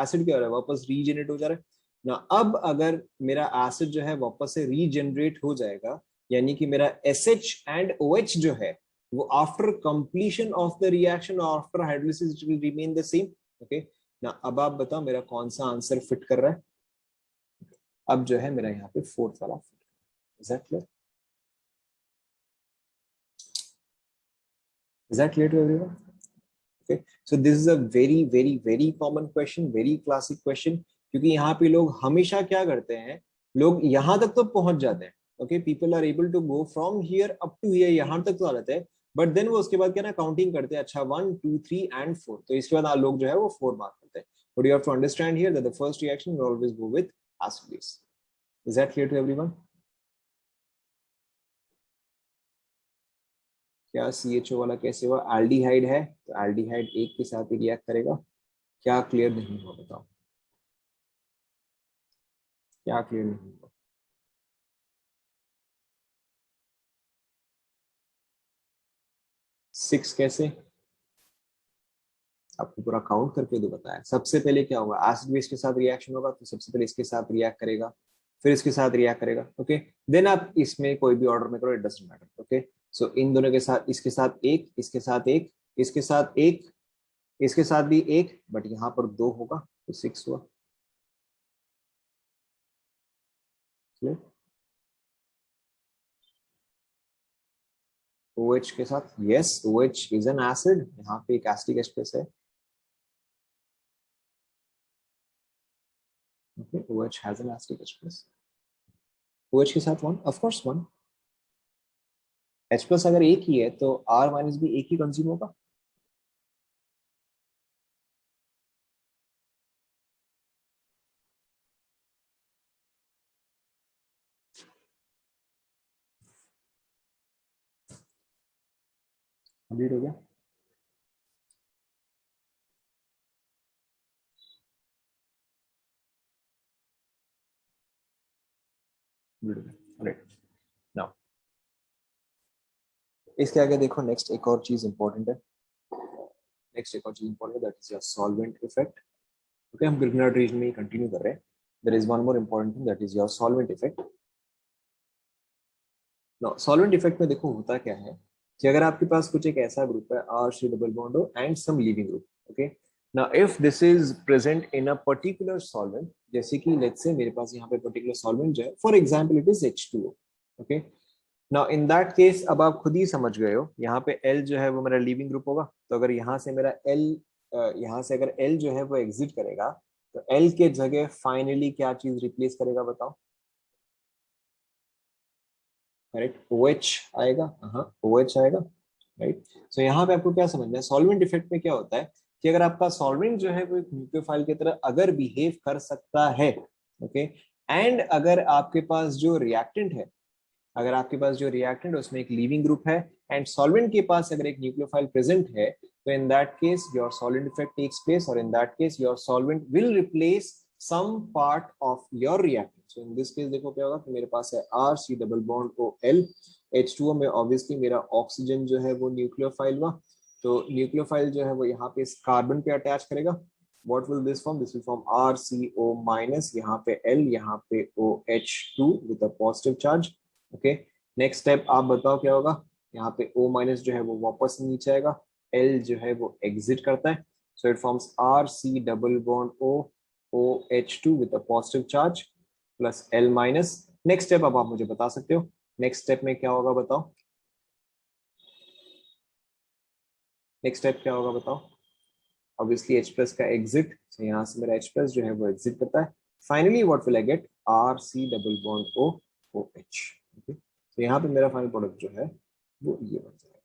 A: एसिड क्या हो रहा है, वापस रीजनरेट हो जा रहा है ना. अब अगर मेरा एसिड जो है वापस से रीजनरेट हो जाएगा, यानी कि मेरा SH एंड OH जो है वो after completion of the reaction after hydrolysis will remain the same. Okay, ना अब आप बताओ मेरा कौन सा आंसर फिट कर रहा है. अब जो है मेरा यहाँ पे फोर्थ वाला fit. Is that clear? Is that clear to everyone? Okay, so this is a very common question, very classic question. क्योंकि यहाँ पे लोग हमेशा क्या करते हैं, लोग यहाँ तक तो पहुंच जाते हैं. Okay, people are able to go from here up to here, यहाँ तक तो आ जाते हैं, बट देन वो उसके बाद क्या ना काउंटिंग करते हैं, अच्छा 1 2 3 एंड 4, तो इसके बाद लोग जो है वो 4 मार्क करते हैं. But you have to understand here that the first reaction will always go with acid base. Is that clear to everyone? क्या CHO वाला कैसे हुआ, एल्डिहाइड है तो एल्डिहाइड एक के साथ ही रिएक्ट करेगा. क्या क्लियर नहीं हुआ बताओ, क्या क्लियर नहीं हुआ? 6 कैसे, आपको पूरा काउंट करके तो बताया. सबसे पहले क्या होगा, एसिड बेस के साथ रिएक्शन होगा तो सबसे पहले इसके साथ रिएक्ट करेगा, फिर इसके साथ रिएक्ट करेगा. ओके, देन आप इसमें कोई भी ऑर्डर में करो, it doesn't matter. Okay, so इन दोनों के साथ, इसके साथ एक, इसके साथ एक, इसके साथ एक, इसके साथ भी एक, बट यहाँ पर 2 होगा तो 6 हुआ. OH के साथ, yes, OH is an acid, यहाँ पे एक एसिटिक H+ है. Okay, OH has an acetic H+. OH के साथ 1, ऑफ कोर्स 1. H+ अगर एक ही है तो R- भी एक ही कंज्यूम होगा. कंप्लीट हो गया. राइट, नाउ इसके आगे देखो, नेक्स्ट एक और चीज इंपॉर्टेंट है. नेक्स्ट एक और चीज इंपॉर्टेंट है, that is your solvent effect. Okay, हम ग्रिग्नार्ड रीजन में कंटिन्यू कर रहे हैं. There is one more important thing, that is your solvent effect. Now solvent effect में देखो होता क्या है कि अगर आपके पास कुछ एक ऐसा ग्रुप है, R C double bond and some leaving group. Okay, now if this is present in a particular solvent, जैसे कि लेट्स से मेरे पास यहाँ पे पर्टिकुलर सॉल्वेंट जो है, for example it is H2O. Okay, now in that case अब आप खुद ही समझ गए हो, यहाँ पे L जो है वो मेरा लीविंग ग्रुप होगा. तो अगर यहाँ से मेरा L, यहाँ से अगर L जो है वो एग्जिट करेगा, तो L के जगह फाइनली क्या चीज रिप्लेस करेगा बताओ, करेक्ट, OH आएगा. हाँ, OH आएगा. राइट। सो यहाँ पे आपको क्या समझना है, सॉल्वेंट इफेक्ट में क्या होता है कि अगर आपका सॉल्वेंट जो है वो एक न्यूक्लियोफाइल की तरह अगर बिहेव कर सकता है, ओके, एंड अगर आपके पास जो रिएक्टेंट है, अगर आपके पास जो रिएक्टेंट है उसमें एक लीविंग ग्रुप है एंड सॉल्वेंट के पास अगर एक न्यूक्लियोफाइल प्रेजेंट है, तो in that case your solvent effect takes place, और in that case your solvent will replace some part of your reactant. So in this case देखो क्या होगा कि मेरे पास है R C double bond O L H2O में obviously मेरा ऑक्सीजन जो है वो न्यूक्लियोफाइल हुआ, तो न्यूक्लियोफाइल जो है वो यहाँ पे इस कार्बन पे अटैच करेगा। What will this form? This will form RCO minus, यहाँ पे L, यहाँ पे OH2 with a positive charge. Okay, next step आप बताओ क्या होगा, यहाँ पे O माइनस जो है वो वापस नीचे आएगा, L जो है वो एग्जिट करता है, so it forms RC double bond O OH2 with a positive charge plus L minus. Next step अब आप मुझे बता सकते हो, नेक्स्ट स्टेप में क्या होगा बताओ, नेक्स्ट स्टेप क्या होगा बताओ। ऑब्वियसली H प्लस का एग्जिट, तो यहाँ से मेरा H प्लस जो है वो एग्जिट करता है। Finally what will I get, RC double bond O OH। Okay, तो यहाँ पे मेरा फाइनल प्रोडक्ट जो है वो ये बन जाएगा।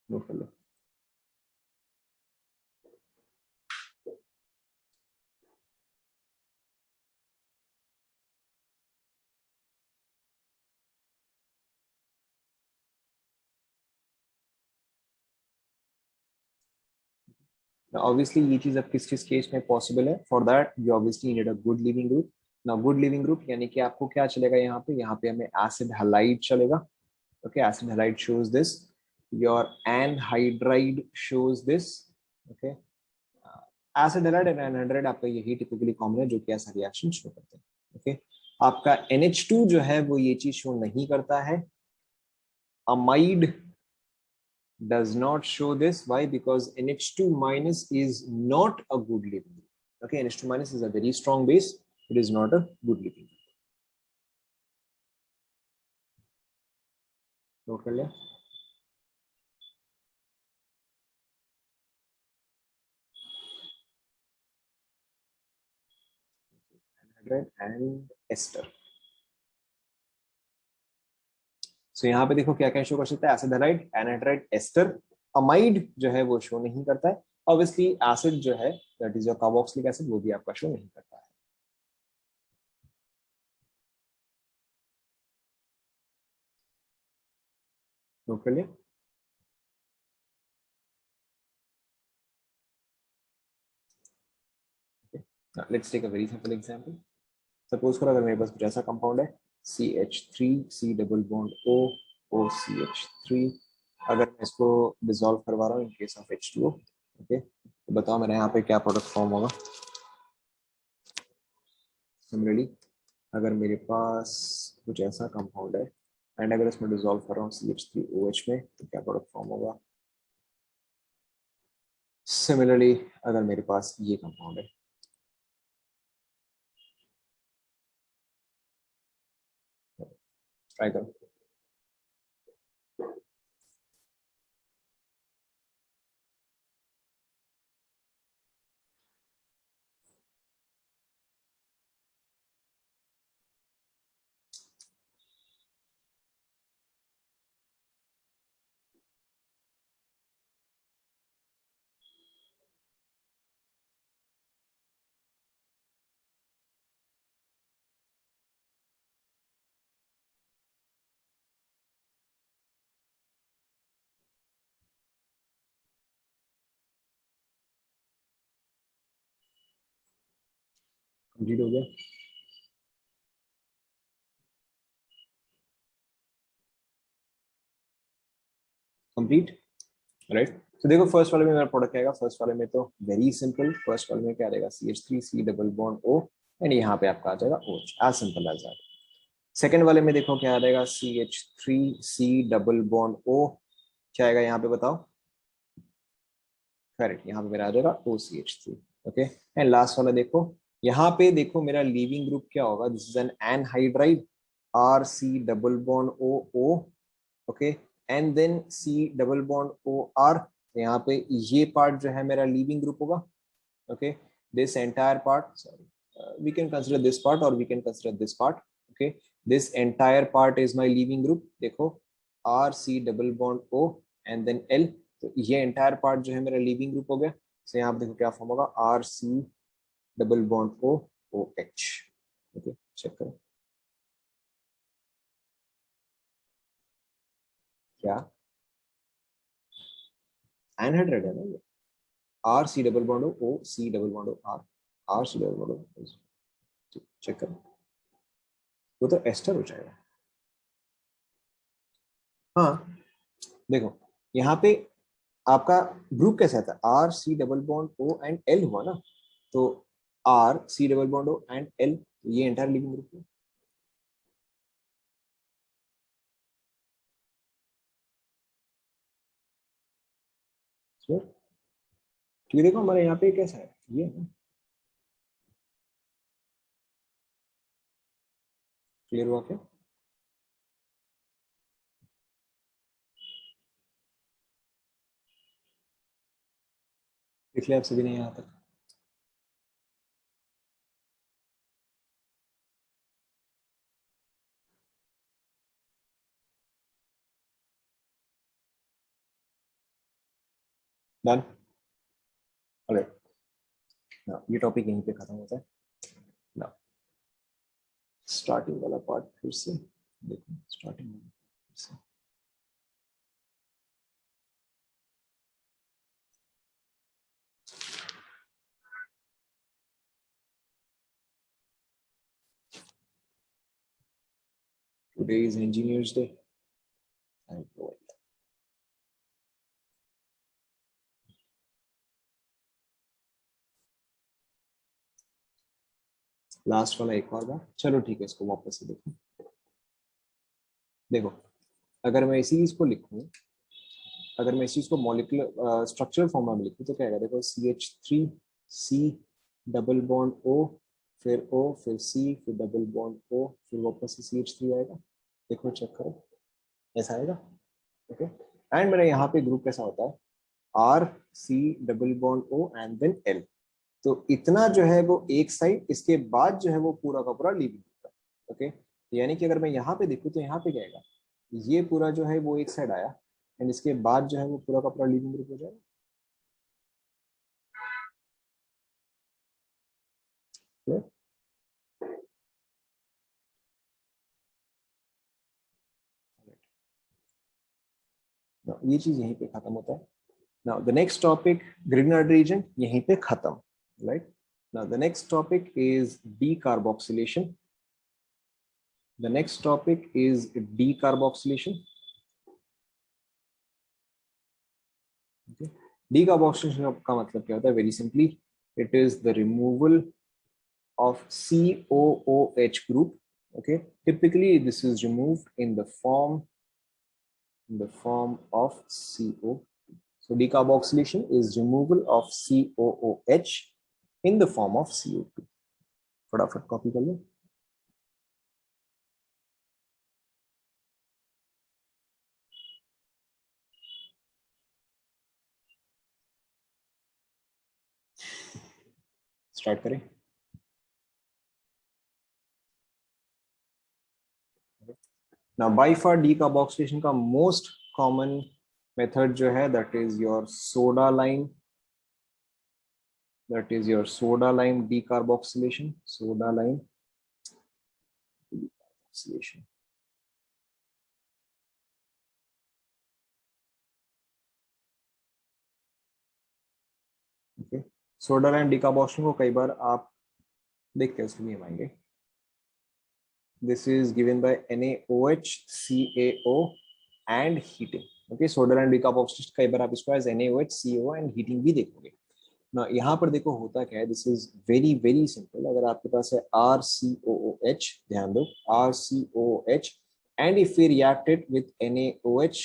A: नोट कर लो। ऑब्वियसली ये चीज अब किस किस केस में पॉसिबल है, for that you obviously need a good leaving group. ना गुड लिविंग ग्रुप यानी कि आपको क्या चलेगा, यहाँ पे हमें एसिड हैलाइड चलेगा। Okay, acid halide shows this, your anhydride shows this. Okay, acid halide and anhydride आपका यही टिपिकली कॉमन है जो कि ऐसा रिएक्शन शो करते हैं। ओके, आपका NH2 जो है वो ये चीज शो नहीं करता है, amide does not show this. Why? Because NH2 minus is not a good living. Okay, NH2 minus is a very strong base. It is not a good living. Note कर लिया? Anhydride and ester. So यहाँ पे देखो क्या क्या show कर सकता है, acid halide, anhydride, ester. Amide जो है वो शो नहीं करता है। ऑब्वियसली एसिड जो है that is your carboxylic acid, वो भी आपका शो नहीं करता है। नोट कर लिया? Let's take a very simple example. Suppose करो अगर मेरे पास कुछ ऐसा कंपाउंड है CH3 C double bond O OCH3, अगर मैं इसको डिसॉल्व करवा रहा हूँ in case of H2O। Okay, तो बताओ मेरे यहाँ पे क्या प्रोडक्ट फॉर्म होगा। सिमिलरली अगर मेरे पास कुछ ऐसा कंपाउंड है एंड अगर इसमें डिसॉल्व कर रहा हूँ CH3OH में, तो क्या प्रोडक्ट फॉर्म होगा। सिमिलरली अगर मेरे पास ये कंपाउंड है, ट्राई करो। कंप्लीट हो गया? Complete, right. तो देखो फर्स्ट वाले में मेरा प्रोडक्ट क्या आएगा, फर्स्ट वाले में तो वेरी सिंपल, फर्स्ट वाले में क्या रहेगा CH3 C double bond O and यहाँ पे आपका आ जाएगा OH, as simple as that. Second वाले में देखो क्या आ जाएगा CH3 C double bond O, क्या आएगा यहाँ पे बताओ। करेक्ट, यहाँ पे मेरा आ जाएगा OCH3। ओके, एंड लास्ट वाला देखो, यहाँ पे देखो मेरा लीविंग ग्रुप क्या होगा, this is an anhydride RC double bond OO। Okay, and then C double bond OR, यहाँ पे ये पार्ट जो है मेरा लीविंग ग्रुप होगा। Okay, this entire part, sorry we can consider this part और we can consider this part. Okay, this entire part is my leaving group. देखो R C double bond O and then L, तो ये entire part जो है मेरा leaving group हो गया। तो यहाँ पे देखो क्या फॉर्म होगा, R C double bond O OH। ओके, चेक करो क्या एनहाइड्राइड है ना ये, R C double bond O C double bond O R, R C double bond O, check करो, वो तो एस्टर हो जाएगा। हाँ देखो यहाँ पे आपका ग्रुप कैसा था, R C double bond O and L हुआ ना, तो R C double bond O and L, ये एंटायर लिविंग ग्रुप है। क्योंकि देखो हमारे यहाँ पे कैसा है, ये है, क्लियर हुआ क्या? पिछले आपसे भी नहीं यहाँ तक। डन, ऑलराइट, ये टॉपिक यहीं पे खत्म होता है ना। स्टार्टिंग वाला पार्ट फिर से देखो, स्टार्टिंग से today is engineers day and last वाला एक और बार, चलो ठीक है, इसको वापस से देखो। देखो अगर मैं इसी चीज को लिखूं, अगर मैं इस चीज को मॉलिक्यूलर स्ट्रक्चरल फॉर्म में लिखूं तो क्या आएगा, देखो CH3 C double bond O, फिर O, फिर C, फिर डबल बॉन्ड O, फिर वापस से CH3 आएगा। देखो चेक करो, ऐसा आएगा। ओके, एंड मेरा यहाँ पे ग्रुप कैसा होता है, R C double bond O and then L। तो इतना जो है वो एक साइड, इसके बाद जो है वो पूरा का पूरा लीविंग होता है। ओके, यानी कि अगर मैं यहाँ पे देखूँ तो यहाँ पे क्या आएगा, ये पूरा जो है वो एक साइड आया, एंड इसके बाद जो है वो पूरा का पूरा लीविंग ग्रुप हो जाएगा। Clear? Now, ये चीज यहीं पे खत्म होता है। Now the next topic, Grignard reason यहीं पे खत्म, right? Now the next topic is decarboxylation. The next topic is decarboxylation. Decarboxylation का मतलब क्या होता है, very simply, it is the removal of COOH group. Okay, typically this is removed in the form of CO. So decarboxylation is removal of COOH in the form of CO2. फटाफट copy कर लो। Start करें। Now by far decarboxylation का most common method जो है, that is your soda lime, that is your soda lime decarboxylation, soda lime decarboxylation. Okay, soda lime decarboxylation को कई बार आप देखते हैं, उसके नियम आएंगे। This is given by NaOH, CaO and heating. Okay, soda lime decarboxylation कई बार आप इसको as NaOH, CaO and heating भी देखोगे ना। यहाँ पर देखो होता क्या है, this is very very simple. अगर आपके पास है RCOOH, ध्यान दो RCOOH, and if we react it with NaOH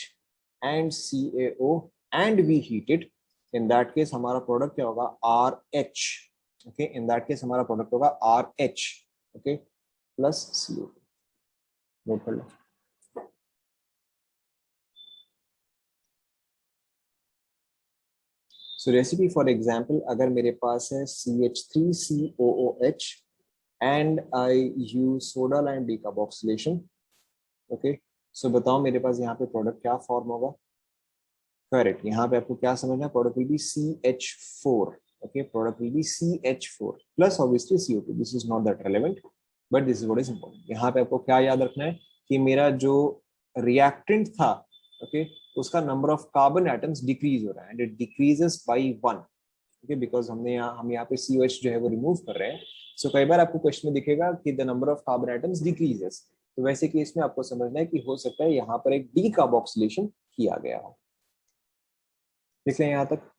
A: and CaO and we heat it, in that case हमारा प्रोडक्ट क्या होगा, RH। Okay, in that case हमारा प्रोडक्ट होगा RH, okay, plus CO। Note कर लो। सो रेसिपी फॉर एग्जांपल, अगर मेरे पास है CH3COOH and I use soda lime decarboxylation, okay, सो बताओ मेरे पास यहाँ पे प्रोडक्ट क्या फॉर्म होगा? करेक्ट, यहाँ पे आपको क्या समझना है, product will be CH4. Okay, product will be CH4 plus obviously CO2. This is not that relevant but this is what is important. यहाँ पे आपको क्या याद रखना है कि मेरा जो रिएक्टेंट था, ओके, उसका number of carbon atoms decrease हो रहा है and it decreases by 1. Okay, because हम यहाँ पे COH जो है वो रिमूव कर रहे हैं. सो कई बार आपको क्वेश्चन में दिखेगा कि the number of carbon atoms decreases. तो वैसे केस में आपको समझना है कि हो सकता है यहाँ पर एक डीकार्बोक्सिलेशन किया गया हो. देख लें यहाँ तक.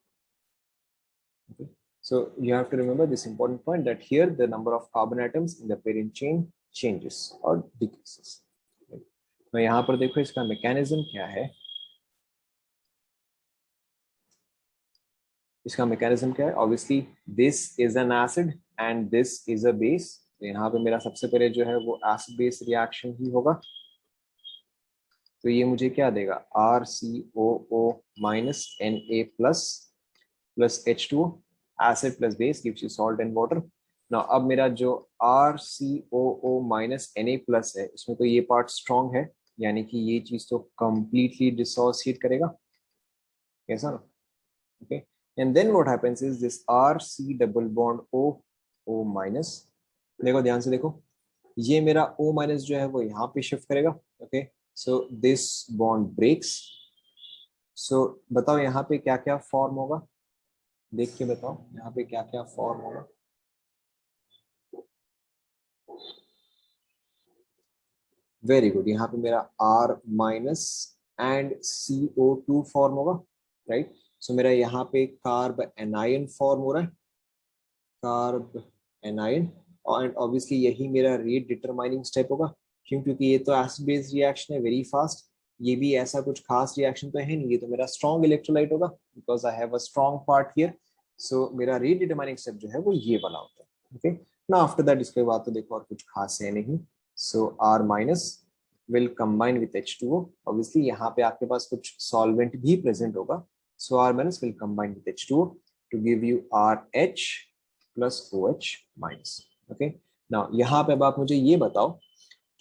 A: Okay. So you have to remember this important point that here the number of carbon atoms in the parent chain changes or decreases. तो यहाँ पर देखो इसका मैकेनिज्म क्या है. इसका मैकेनिज्म क्या है? Obviously this is an acid and this is a base. तो यहाँ पे मेरा सबसे पहले जो है वो एसिड बेस रिएक्शन ही होगा. तो ये मुझे क्या देगा? RCOO minus Na plus H2O. Acid plus base gives you salt and water. Now अब मेरा जो RCOO minus Na plus है, इसमें तो ये पार्ट स्ट्रॉन्ग है, यानी कि ये चीज तो कंप्लीटली डिसोसिएट करेगा, कैसा ना? Okay, and then what happens is this RC double bond O minus. देखो ध्यान से देखो, ये मेरा O माइनस जो है वो यहाँ पे शिफ्ट करेगा. Okay, so this bond breaks. So बताओ यहाँ पे क्या क्या फॉर्म होगा, देख के बताओ यहाँ पे क्या क्या फॉर्म होगा. वेरी गुड, यहाँ पे मेरा R minus and CO2 form होगा, राइट. सो मेरा यहाँ पे कार्ब एनायन फॉर्म हो रहा है, कार्ब एनायन. एंड ऑब्वियसली यही मेरा रेट डिटरमाइनिंग स्टेप होगा. क्यों? क्योंकि ये तो एसिड बेस्ड रिएक्शन है, वेरी फास्ट. ये भी ऐसा कुछ खास रिएक्शन तो है नहीं, ये तो मेरा स्ट्रॉन्ग इलेक्ट्रोलाइट होगा because I have a strong part here. So मेरा रेट डिटरमाइनिंग स्टेप जो है वो ये वाला होता है. ओके, ना आफ्टर दैट इसके बाद तो देखो और कुछ खास है नहीं. सो R minus will combine with H2O. Obviously यहाँ पे आपके पास कुछ solvent भी present होगा. So R minus will combine with H2O to give you RH plus OH minus. Okay. Now यहाँ पे अब आप मुझे ये बताओ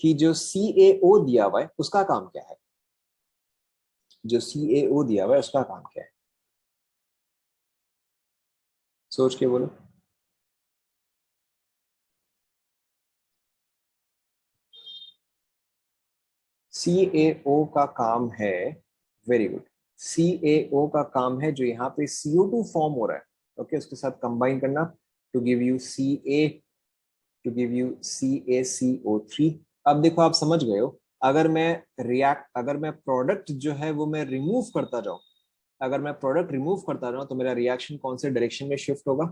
A: कि जो CaO दिया हुआ है उसका काम क्या है? जो CaO दिया हुआ है उसका काम क्या है? सोच के बोलो. CaO का काम है, वेरी गुड, CaO का काम है जो यहाँ पे CO2 फॉर्म हो रहा है, ओके, उसके साथ कंबाइन करना टू गिव यू CaCO3. अब देखो आप समझ गए हो, अगर मैं प्रोडक्ट जो है वो मैं रिमूव करता जाऊं, अगर मैं प्रोडक्ट रिमूव करता जाऊं तो मेरा रिएक्शन कौन से डायरेक्शन में शिफ्ट होगा?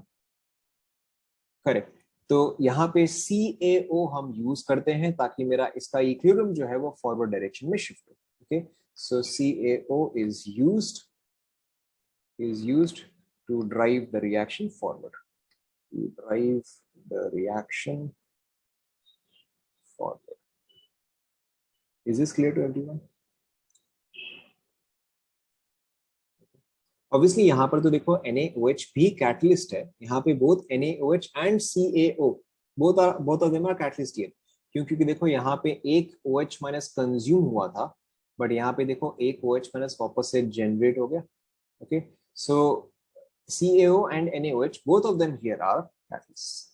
A: करेक्ट. तो यहाँ पे CaO हम यूज करते हैं ताकि मेरा इसका इक्विलिब्रियम जो है वो फॉरवर्ड डायरेक्शन में शिफ्ट हो. Okay, so CaO is used to drive the reaction forward, to drive the reaction forward. Is this clear to everyone? Obviously यहाँ पर तो देखो NaOH भी कैटलिस्ट है. यहाँ पे both NaOH and CaO both of them are catalyst here. क्यों? क्योंकि देखो यहाँ पे एक OH माइनस कंज्यूम हुआ था, बट यहाँ पे देखो एक OH माइनस वापस से जनरेट हो गया. Okay, so CaO and NaOH both of them here are catalysts.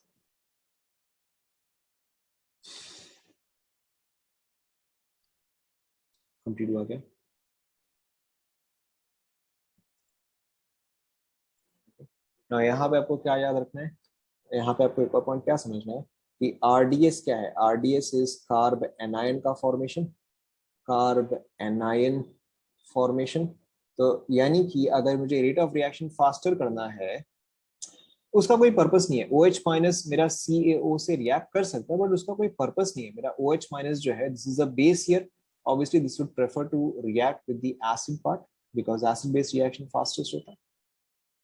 A: Complete हुआ क्या? ना यहाँ पे आपको क्या याद रखना है, यहाँ पे आपको एक और पॉइंट क्या समझना है कि RDS क्या है? RDS इज कार्ब एनायन का फॉर्मेशन, कार्ब एनायन फॉर्मेशन. तो यानी कि अगर मुझे रेट ऑफ रिएक्शन फास्टर करना है, उसका कोई पर्पस नहीं है. OH माइनस मेरा CaO से रिएक्ट कर सकता है बट उसका कोई पर्पस नहीं है. मेरा OH माइनस जो है, this is a base here. Obviously this would prefer to react with the acid part because acid base reaction fastest होता है.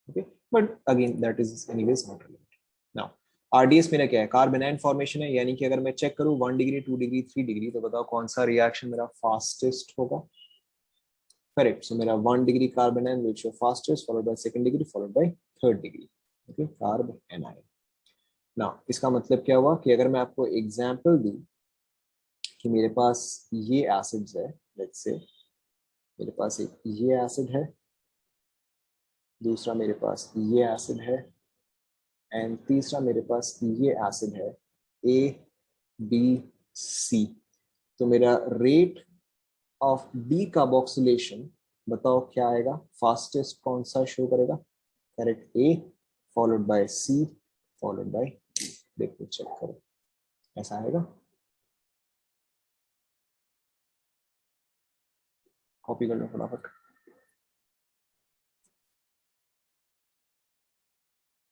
A: Okay, but again that is anyways not relevant. Now RDS मेरा क्या है? Carbon anion formation है, यानी कि अगर मैं चेक करूं 1 डिग्री 2 डिग्री 3 डिग्री, तो बताओ कौन सा रिएक्शन मेरा फास्टेस्ट होगा? करेक्ट. सो मेरा 1 degree carbon anion will show fastest, followed by second degree, followed by third degree. Okay, carbon anion. Now इसका मतलब क्या हुआ कि अगर मैं आपको एग्जांपल दूं कि मेरे पास ये एसिड्स है, लेट्स से मेरे पास एक ये एसिड है, दूसरा मेरे पास ये एसिड है, एंड तीसरा मेरे पास ये एसिड है, ए बी सी। तो मेरा रेट ऑफ डी कार्बोक्सिलेशन बताओ क्या आएगा, फास्टेस्ट कौन सा शो करेगा? Correct, A followed by C followed by D. देखो चेक करो, ऐसा आएगा। कॉपी कर लो फटाफट।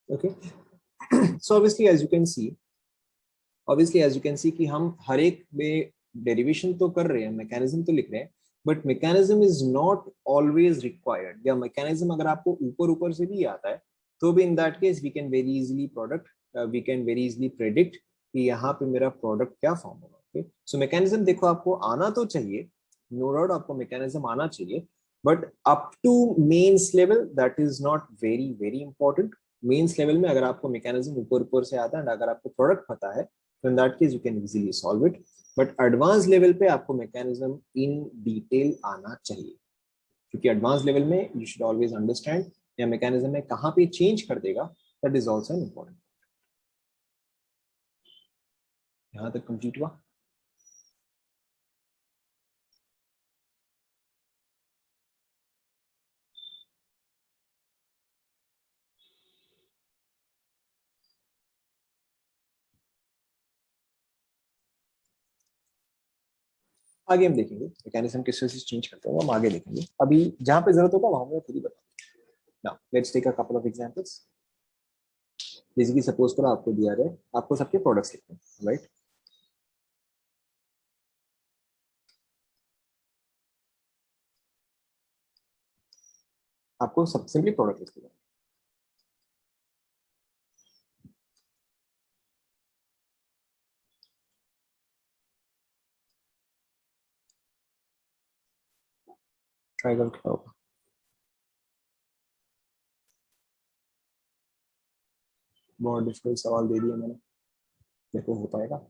A: Okay, so obviously as you can see कि हम हर एक में डेरिवेशन तो कर रहे हैं, मैकेनिज्म तो लिख रहे हैं, but mechanism is not always required. या मैकेनिज्म अगर आपको ऊपर ऊपर से भी आता है तो भी in that case we can very easily we can very easily predict कि यहाँ पे मेरा प्रोडक्ट क्या फॉर्म होगा। ओके, सो मैकेनिज्म देखो आपको आना तो चाहिए, नो डाउट आपको मैकेनिज्म आना चाहिए, but up to mains level that is not very very important. Mains level में अगर आपको मैकेनिज्म ऊपर ऊपर से आता है एंड अगर आपको प्रोडक्ट पता है, तो in that case you can easily solve it, but advanced level पे आपको mechanism in detail आना चाहिए, क्योंकि advanced level में you should always understand या mechanism में कहाँ पे change कर देगा, that is also an important। यहाँ तक complete हुआ? आगे हम देखेंगे मैकेनिज्म किस तरह से चेंज करते हैं, हम आगे देखेंगे। अभी जहां पे जरूरत होगा वहां मैं खुद ही बताऊंगा। Now let's take a couple of examples. Basically suppose करो आपको दिया जाए, आपको सबके प्रोडक्ट्स लिखने हैं, राइट? आपको सब सिंपली प्रोडक्ट लिखते हैं। ट्राई करके क्या होगा? बहुत डिफिकल्ट सवाल दे दिया मैंने, देखो हो पाएगा?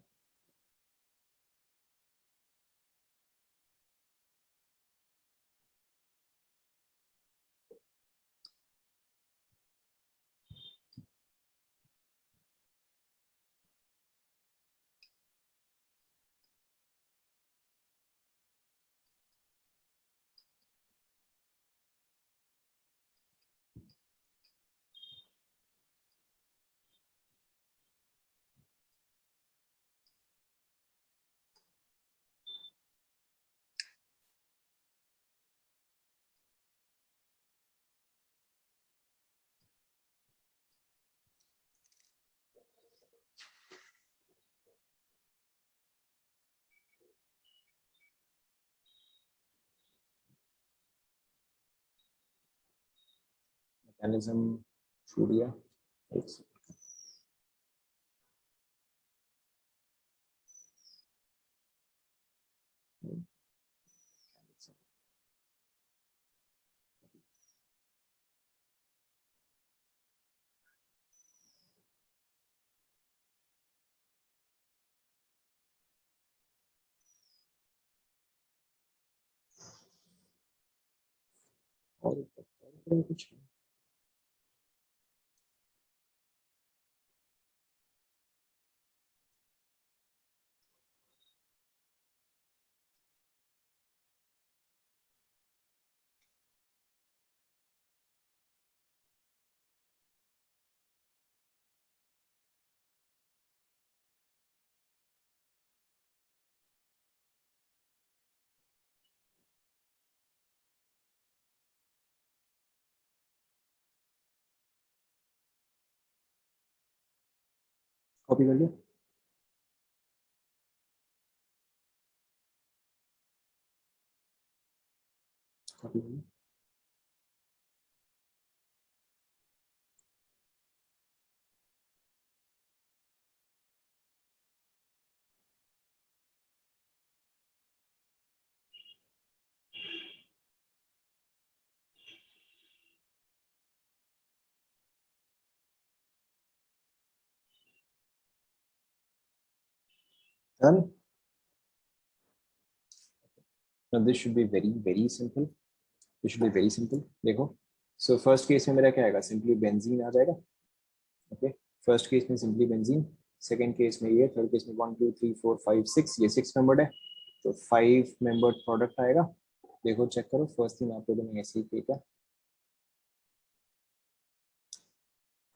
A: मैकेनिज्म छूट गया, एक सेकंड। और कुछ कॉपी कर लिया? कॉपी कर लिया? Done. now this should be very simple, this should be very simple. देखो, so first case में मेरा क्या आएगा, simply benzene आ जाएगा. Okay, first case में simply benzene, second case में ये, third case में 1 2 3 4 5 6, ये 6 membered है, तो 5 membered product आएगा. देखो चेक करो, फर्स्ट थिंग आप लोगों ने ऐसे ही किया,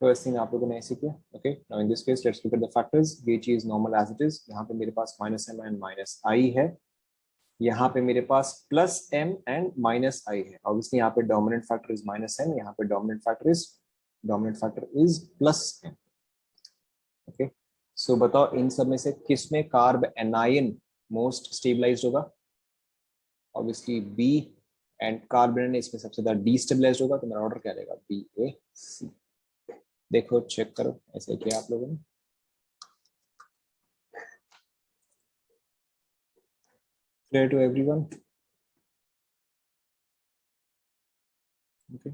A: फर्स्ट थिंग आप लोगों ने ऐसे किया. Okay, now in this case let's look at the factors. ये चीज नॉर्मल एज इट इज. यहाँ पे मेरे पास -m एंड -i है, यहाँ पे मेरे पास +m एंड -i है. ऑब्वियसली यहाँ पे डोमिनेंट फैक्टर इज -m, यहाँ पे dominant factor is +m. Okay, so बताओ इन सब में से किस में कार्ब एनायन मोस्ट स्टेबलाइज्ड होगा? ऑब्वियसली B, एंड कार्बन इसमें सबसे ज्यादा डीस्टेबलाइज्ड होगा, तो मेरा ऑर्डर क्या रहेगा, BAC. देखो चेक करो, ऐसे किया आप लोगों ने. Clear to everyone? Okay,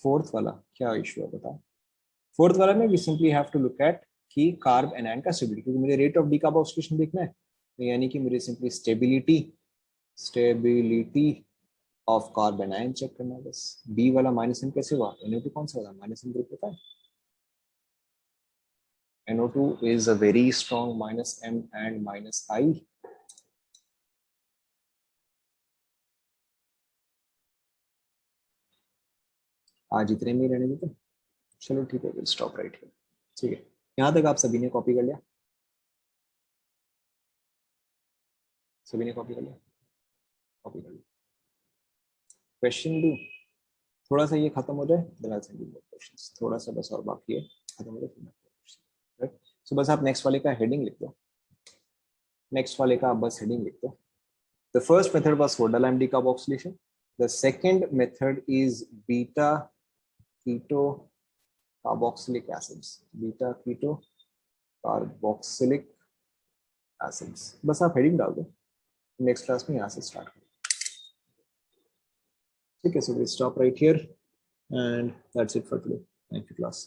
A: fourth वाला क्या इशू है बताओ. फोर्थ वाला में we simply have to look at कि कार्ब एनायन का स्टेबिलिटी, क्योंकि मुझे रेट ऑफ डीकार्बोक्सिलेशन देखना है, यानी कि मुझे simply stability of carbanion check करना है बस. बी वाला -m कैसे हुआ? NO2 कौन सा वाला -m ग्रुप होता है? NO2 is a very strong -m and -i. आज इतने में ही रहने देते. चलो ठीक है, विल स्टॉप राइट हियर. ठीक है, यहाँ तक आप सभी ने कॉपी कर लिया? सभी ने कॉपी कर लिया? कॉपी कर लिया. क्वेश्चन डू, थोड़ा सा ये खत्म हो जाए, then I send you more questions. थोड़ा सा बस और बाकी है, खत्म हो जाए फिर राइट. सो बस आप नेक्स्ट वाले का हेडिंग लिख दो. नेक्स्ट वाले का आप बस हेडिंग लिख दो. The first method was soda lime decarboxylation. The second method is beta keto carboxylic acids. Beta keto carboxylic acids. बस आप हेडिंग डाल दो, नेक्स्ट क्लास में यहाँ से स्टार्ट करो. ठीक है, so we stop right here and that's it for today. Thank you class.